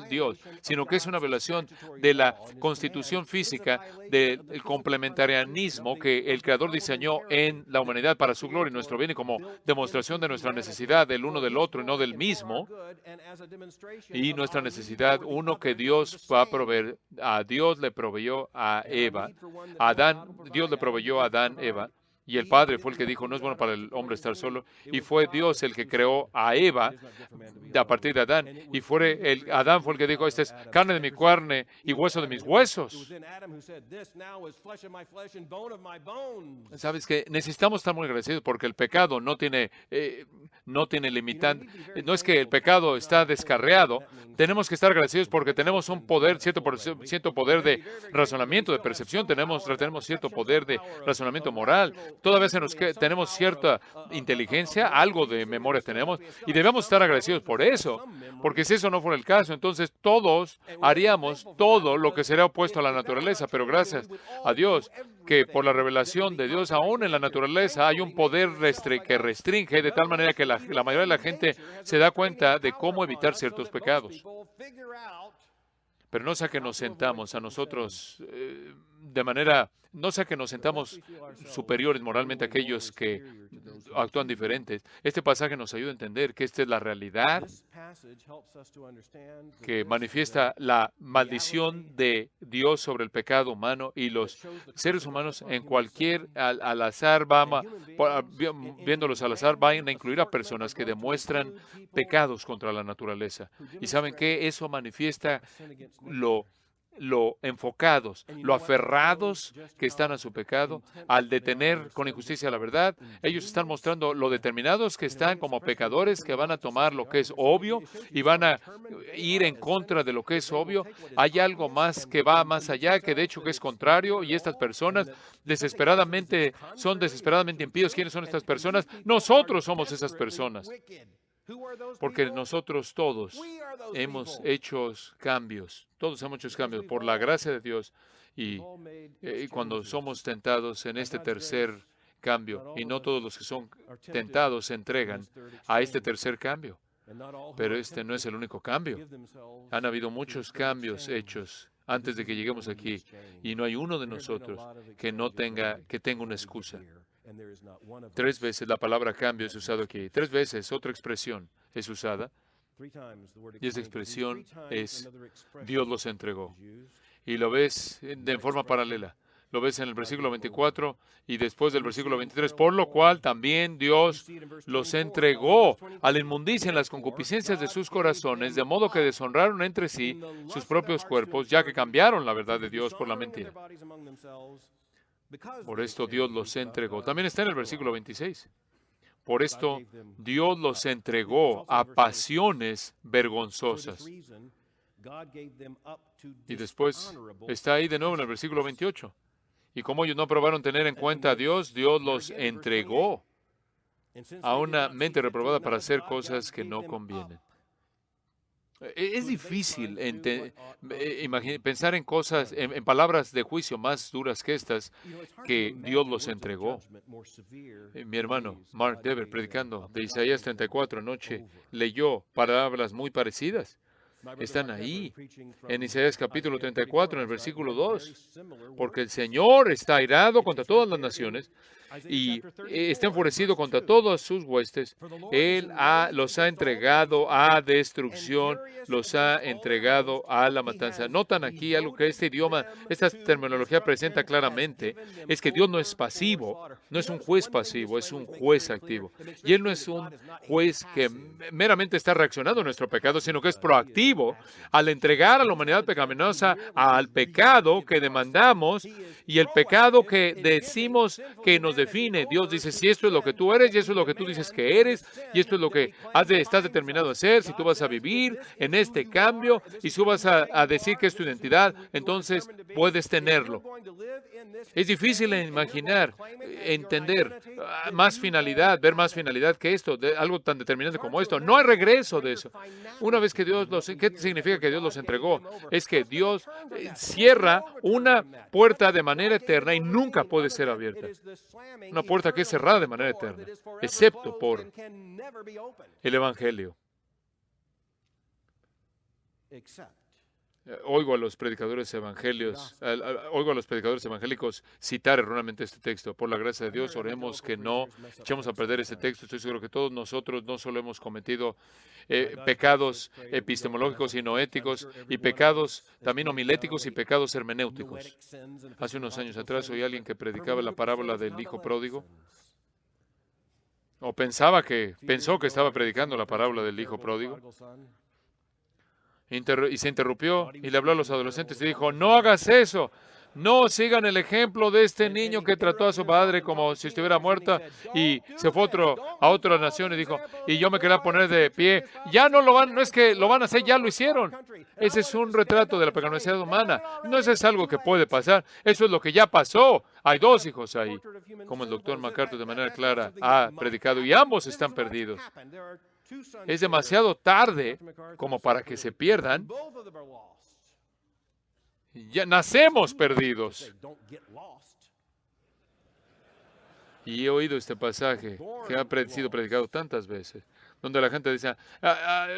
Dios, sino que es una violación de la constitución física, del complementarianismo que el Creador diseñó en la humanidad para su gloria y nuestro bien, y como demostración de nuestra necesidad del uno del otro y no del mismo, y nuestra necesidad, uno que Dios va a proveer. A Dios le proveyó a Eva, Dios le proveyó a Adán, Eva, Y el Padre fue el que dijo, no es bueno para el hombre estar solo. Y fue Dios el que creó a Eva a partir de Adán. Y Adán fue el que dijo, esta es carne de mi carne y hueso de mis huesos. ¿Sabes qué? Necesitamos estar muy agradecidos porque el pecado no tiene limitante. No es que el pecado está descarriado. Tenemos que estar agradecidos porque tenemos un poder, cierto poder de razonamiento, de percepción. Tenemos cierto poder de razonamiento moral. Todavía tenemos cierta inteligencia, algo de memoria tenemos. Y debemos estar agradecidos por eso. Porque si eso no fuera el caso, entonces todos haríamos todo lo que sería opuesto a la naturaleza. Pero gracias a Dios, que por la revelación de Dios, aún en la naturaleza hay un poder que restringe de tal manera que la mayoría de la gente se da cuenta de cómo evitar ciertos pecados. Pero no sea que nos sentamos a nosotros no sea que nos sentamos superiores moralmente a aquellos que actúan diferentes. Este pasaje nos ayuda a entender que esta es la realidad que manifiesta la maldición de Dios sobre el pecado humano y los seres humanos al azar, viéndolos al azar, van a incluir a personas que demuestran pecados contra la naturaleza. ¿Y saben qué? Eso manifiesta lo enfocados, lo aferrados que están a su pecado, al detener con injusticia la verdad. Ellos están mostrando lo determinados que están como pecadores, que van a tomar lo que es obvio y van a ir en contra de lo que es obvio. Hay algo más que va más allá, que de hecho que es contrario, y estas personas son desesperadamente impíos. ¿Quiénes son estas personas? Nosotros somos esas personas. Porque nosotros todos hemos hecho cambios. Todos hemos hecho cambios por la gracia de Dios. Y cuando somos tentados en este tercer cambio, y no todos los que son tentados se entregan a este tercer cambio. Pero este no es el único cambio. Han habido muchos cambios hechos antes de que lleguemos aquí. Y no hay uno de nosotros que tenga una excusa. 3 veces la palabra cambio es usada aquí. 3 veces otra expresión es usada. Y esa expresión es Dios los entregó. Y lo ves de forma paralela. Lo ves en el versículo 24 y después del versículo 23. Por lo cual también Dios los entregó a la inmundicia en las concupiscencias de sus corazones, de modo que deshonraron entre sí sus propios cuerpos, ya que cambiaron la verdad de Dios por la mentira. Por esto Dios los entregó. También está en el versículo 26. Por esto Dios los entregó a pasiones vergonzosas. Y después está ahí de nuevo en el versículo 28. Y como ellos no aprobaron tener en cuenta a Dios, Dios los entregó a una mente reprobada para hacer cosas que no convienen. Es difícil pensar en cosas, en palabras de juicio más duras que estas, que Dios los entregó. Mi hermano Mark Dever, predicando de Isaías 34 anoche, leyó palabras muy parecidas. Están ahí, en Isaías capítulo 34, en el versículo 2. Porque el Señor está airado contra todas las naciones y está enfurecido contra todas sus huestes. Él los ha entregado a destrucción, los ha entregado a la matanza. Notan aquí algo que esta terminología presenta claramente, es que Dios no es pasivo, no es un juez pasivo, es un juez activo. Y Él no es un juez que meramente está reaccionando a nuestro pecado, sino que es proactivo al entregar a la humanidad pecaminosa al pecado que demandamos y el pecado que decimos que nos define. Dios dice, si esto es lo que tú eres, y eso es lo que tú dices que eres, y esto es lo que estás determinado a hacer, si tú vas a vivir en este cambio, y tú vas a decir que es tu identidad, entonces puedes tenerlo. Es difícil imaginar, entender ver más finalidad que esto, de algo tan determinante como esto. No hay regreso de eso. Una vez que ¿qué significa que Dios los entregó? Es que Dios cierra una puerta de manera eterna y nunca puede ser abierta. Una puerta que es cerrada de manera eterna, excepto por el Evangelio. Oigo a los predicadores oigo a los predicadores evangélicos citar erróneamente este texto. Por la gracia de Dios, oremos que no echemos a perder este texto. Estoy seguro que todos nosotros no solo hemos cometido pecados epistemológicos y no éticos, y pecados también homiléticos y pecados hermenéuticos. Hace unos años atrás oí a alguien que predicaba la parábola del hijo pródigo, o pensó que estaba predicando la parábola del hijo pródigo. Y se interrumpió y le habló a los adolescentes y dijo, no hagas eso, no sigan el ejemplo de este niño que trató a su padre como si estuviera muerta y se fue a otra nación y dijo, y yo me quería poner de pie, ya no es que lo van a hacer, ya lo hicieron. Ese es un retrato de la pecaminosidad humana, no es algo que puede pasar, eso es lo que ya pasó. Hay dos hijos ahí, como el doctor MacArthur de manera clara ha predicado, y ambos están perdidos. Es demasiado tarde como para que se pierdan. Ya nacemos perdidos. Y he oído este pasaje que ha sido predicado tantas veces, donde la gente dice,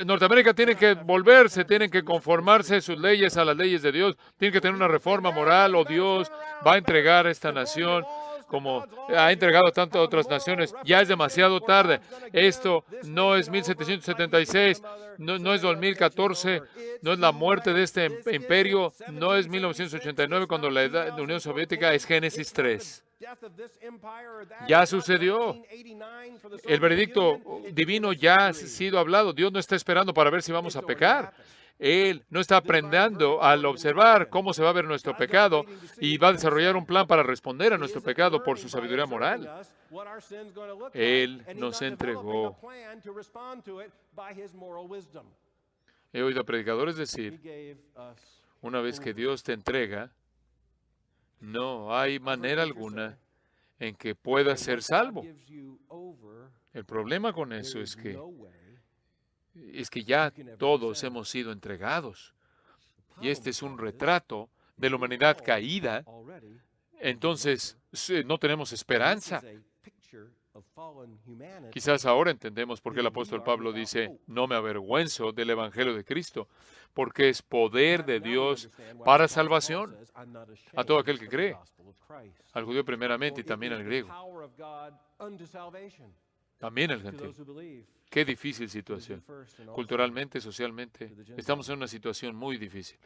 Norteamérica tiene que volverse, tienen que conformarse sus leyes a las leyes de Dios, tienen que tener una reforma moral, o Dios va a entregar a esta nación como ha entregado a tantas otras naciones. Ya es demasiado tarde. Esto no es 1776, no es 2014, no es la muerte de este imperio, no es 1989 cuando la Unión Soviética, es Génesis 3. Ya sucedió. El veredicto divino ya ha sido hablado. Dios no está esperando para ver si vamos a pecar. Él no está aprendiendo al observar cómo se va a ver nuestro pecado y va a desarrollar un plan para responder a nuestro pecado por su sabiduría moral. Él nos entregó. He oído a predicadores decir, una vez que Dios te entrega, no hay manera alguna en que puedas ser salvo. El problema con eso es que ya todos hemos sido entregados. Y este es un retrato de la humanidad caída. Entonces, no tenemos esperanza. Quizás ahora entendemos por qué el apóstol Pablo dice, no me avergüenzo del Evangelio de Cristo, porque es poder de Dios para salvación a todo aquel que cree, al judío primeramente y también al griego, también al gentil. Qué difícil situación. Culturalmente, socialmente, estamos en una situación muy difícil.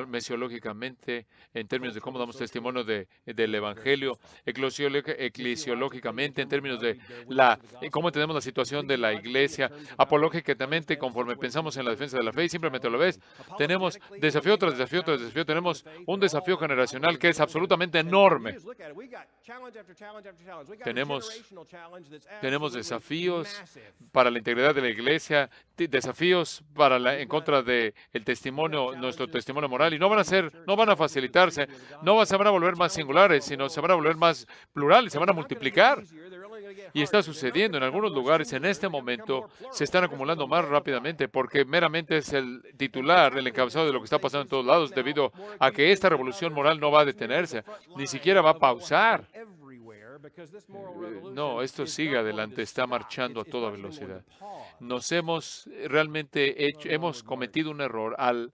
Mesiológicamente, en términos de cómo damos testimonio del Evangelio, eclesiológicamente, en términos de cómo entendemos la situación de la iglesia, apológicamente, conforme pensamos en la defensa de la fe, y simplemente lo ves, tenemos desafío tras desafío tras desafío, tenemos un desafío generacional que es absolutamente enorme. Tenemos desafíos para la integridad de la iglesia, desafíos en contra del testimonio, nuestro testimonio moral, y no van a facilitarse, se van a volver más singulares, sino se van a volver más plurales, se van a multiplicar. Y está sucediendo en algunos lugares en este momento, se están acumulando más rápidamente porque meramente es el titular, el encabezado de lo que está pasando en todos lados, debido a que esta revolución moral no va a detenerse, ni siquiera va a pausar. No, esto sigue adelante, está marchando a toda velocidad. Hemos cometido un error al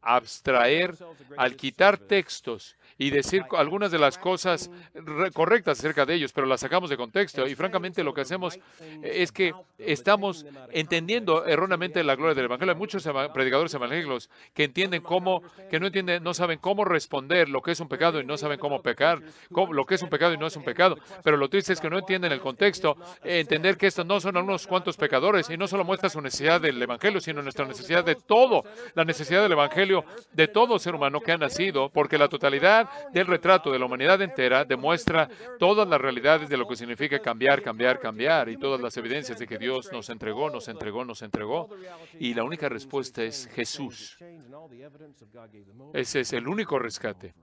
abstraer, al quitar textos y decir algunas de las cosas correctas acerca de ellos, pero las sacamos de contexto. Y francamente lo que hacemos es que estamos entendiendo erróneamente la gloria del Evangelio. Hay muchos predicadores evangélicos que no saben cómo responder lo que es un pecado y no saben cómo pecar, lo que es un pecado y no es un pecado. Pero lo triste es que no entienden el contexto, entender que estos no son unos cuantos pecadores, y no solo muestra su necesidad del Evangelio, sino nuestra necesidad de todo, la necesidad del Evangelio de todo ser humano que ha nacido, porque la totalidad del retrato de la humanidad entera demuestra todas las realidades de lo que significa cambiar, cambiar, cambiar, y todas las evidencias de que Dios nos entregó. Y la única respuesta es Jesús. Ese es el único rescate.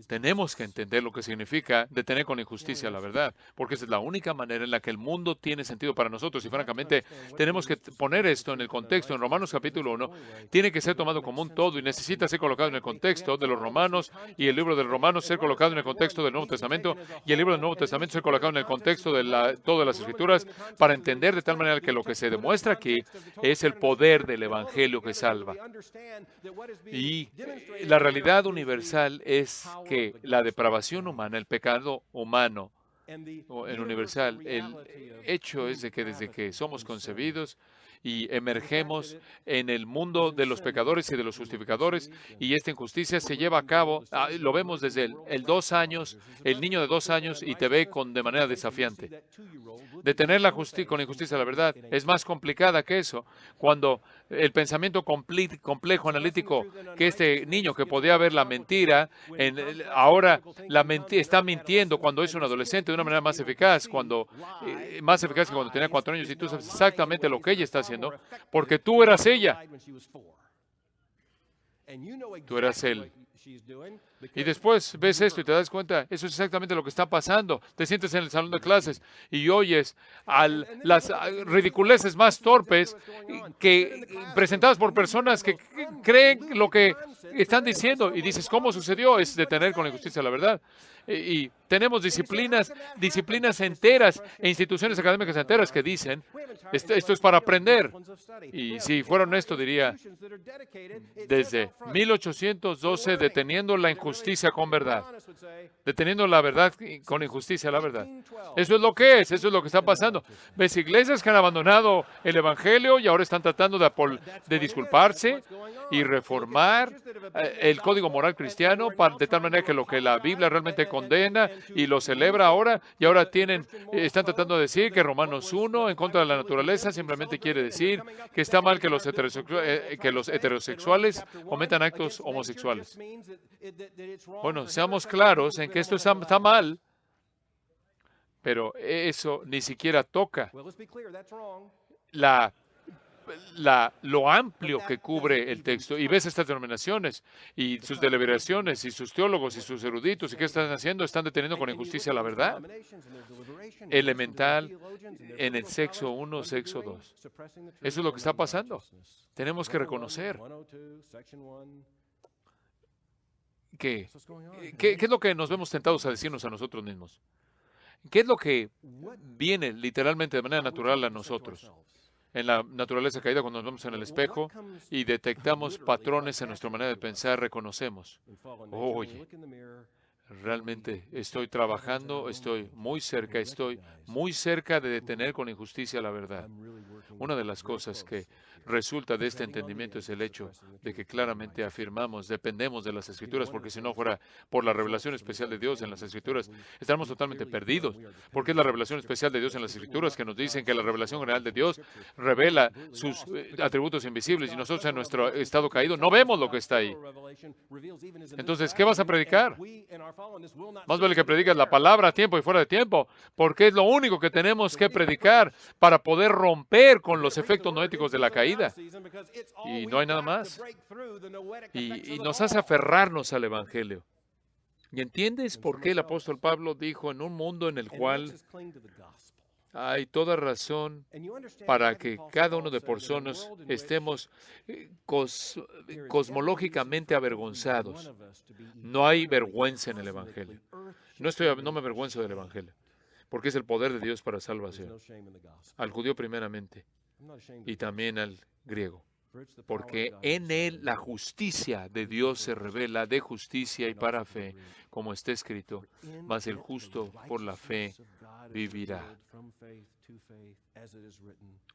Tenemos que entender lo que significa detener con injusticia la verdad, porque esa es la única manera en la que el mundo tiene sentido para nosotros. Y francamente, tenemos que poner esto en el contexto. En Romanos capítulo 1, tiene que ser tomado como un todo y necesita ser colocado en el contexto de los Romanos, y el libro de Romanos ser colocado en el contexto del Nuevo Testamento, y el libro del Nuevo Testamento ser colocado en el contexto de todas las Escrituras, para entender de tal manera que lo que se demuestra aquí es el poder del Evangelio que salva. Y la realidad universal es que la depravación humana, el pecado humano en universal, el hecho es de que desde que somos concebidos y emergemos en el mundo de los pecadores y de los justificadores, y esta injusticia se lleva a cabo, lo vemos desde el 2 años, el niño de 2 años, y te ve de manera desafiante. Detener con injusticia la verdad es más complicada que eso. Cuando el pensamiento complejo, analítico, que este niño que podía ver la mentira, ahora está mintiendo cuando es un adolescente de una manera más eficaz, más eficaz que cuando tenía 4 años, y tú sabes exactamente lo que ella está haciendo, porque tú eras ella. Tú eras él. Y después ves esto y te das cuenta, eso es exactamente lo que está pasando. Te sientes en el salón de clases y oyes las ridiculeces más torpes presentadas por personas que creen lo que están diciendo. Y dices, ¿cómo sucedió? Es detener con la injusticia la verdad. Y tenemos disciplinas enteras e instituciones académicas enteras que dicen, esto es para aprender. Y si fuera honesto, diría, desde 1812, deteniendo la injusticia con verdad. Deteniendo la verdad con injusticia, la verdad. Eso es lo que es, eso es lo que está pasando. Ves iglesias que han abandonado el Evangelio y ahora están tratando de disculparse y reformar el código moral cristiano de tal manera que lo que la Biblia realmente condena y lo celebra ahora, y ahora están tratando de decir que Romanos 1 en contra de la naturaleza simplemente quiere decir que está mal que los heterosexuales cometan actos homosexuales. Bueno, seamos claros en que esto está mal, pero eso ni siquiera toca lo amplio que cubre el texto. Y ves estas denominaciones y sus deliberaciones y sus teólogos y sus eruditos, ¿y qué están haciendo? Están deteniendo con injusticia la verdad elemental en el sexo 1, sexo 2. Eso es lo que está pasando. Tenemos que reconocer ¿qué es lo que nos vemos tentados a decirnos a nosotros mismos? ¿Qué es lo que viene literalmente de manera natural a nosotros? En la naturaleza caída, cuando nos vemos en el espejo y detectamos patrones en nuestra manera de pensar, reconocemos, oye, realmente estoy trabajando, estoy muy cerca de detener con injusticia la verdad. Una de las cosas que resulta de este entendimiento es el hecho de que claramente afirmamos, dependemos de las Escrituras, porque si no fuera por la revelación especial de Dios en las Escrituras, estaríamos totalmente perdidos. Porque es la revelación especial de Dios en las Escrituras que nos dicen que la revelación general de Dios revela sus atributos invisibles, y nosotros en nuestro estado caído no vemos lo que está ahí. Entonces, ¿qué vas a predicar? Más vale que predigas la palabra a tiempo y fuera de tiempo, porque es lo único que tenemos que predicar para poder romper con los efectos noéticos de la caída. Y no hay nada más. Y nos hace aferrarnos al Evangelio. ¿Y entiendes por qué el apóstol Pablo dijo, en un mundo en el cual hay toda razón para que cada uno de personas estemos cosmológicamente avergonzados? No hay vergüenza en el Evangelio. No me avergüenzo del Evangelio, porque es el poder de Dios para salvación. Al judío primeramente y también al griego. Porque en él la justicia de Dios se revela de justicia y para fe, como está escrito, mas el justo por la fe vivirá.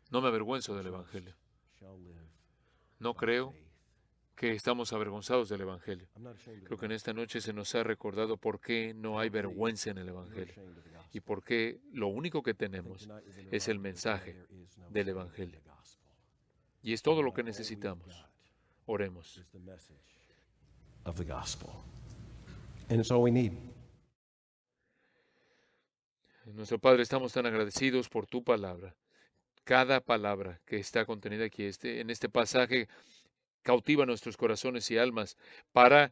No me avergüenzo del Evangelio. No creo que estamos avergonzados del Evangelio. Creo que en esta noche se nos ha recordado por qué no hay vergüenza en el Evangelio y por qué lo único que tenemos es el mensaje del Evangelio. Y es todo lo que necesitamos. Oremos. Nuestro Padre, estamos tan agradecidos por tu palabra. Cada palabra que está contenida aquí en este pasaje cautiva nuestros corazones y almas para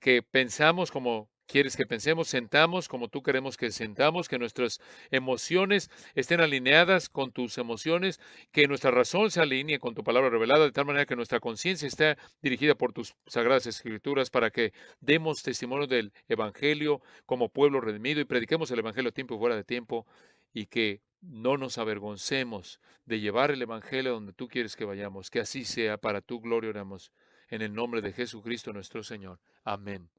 que pensamos como quieres que pensemos, sentamos como tú queremos que sentamos, que nuestras emociones estén alineadas con tus emociones, que nuestra razón se alinee con tu palabra revelada, de tal manera que nuestra conciencia esté dirigida por tus sagradas escrituras para que demos testimonio del Evangelio como pueblo redimido y prediquemos el Evangelio a tiempo y fuera de tiempo y que no nos avergoncemos de llevar el Evangelio donde tú quieres que vayamos. Que así sea, para tu gloria oramos. En el nombre de Jesucristo nuestro Señor. Amén.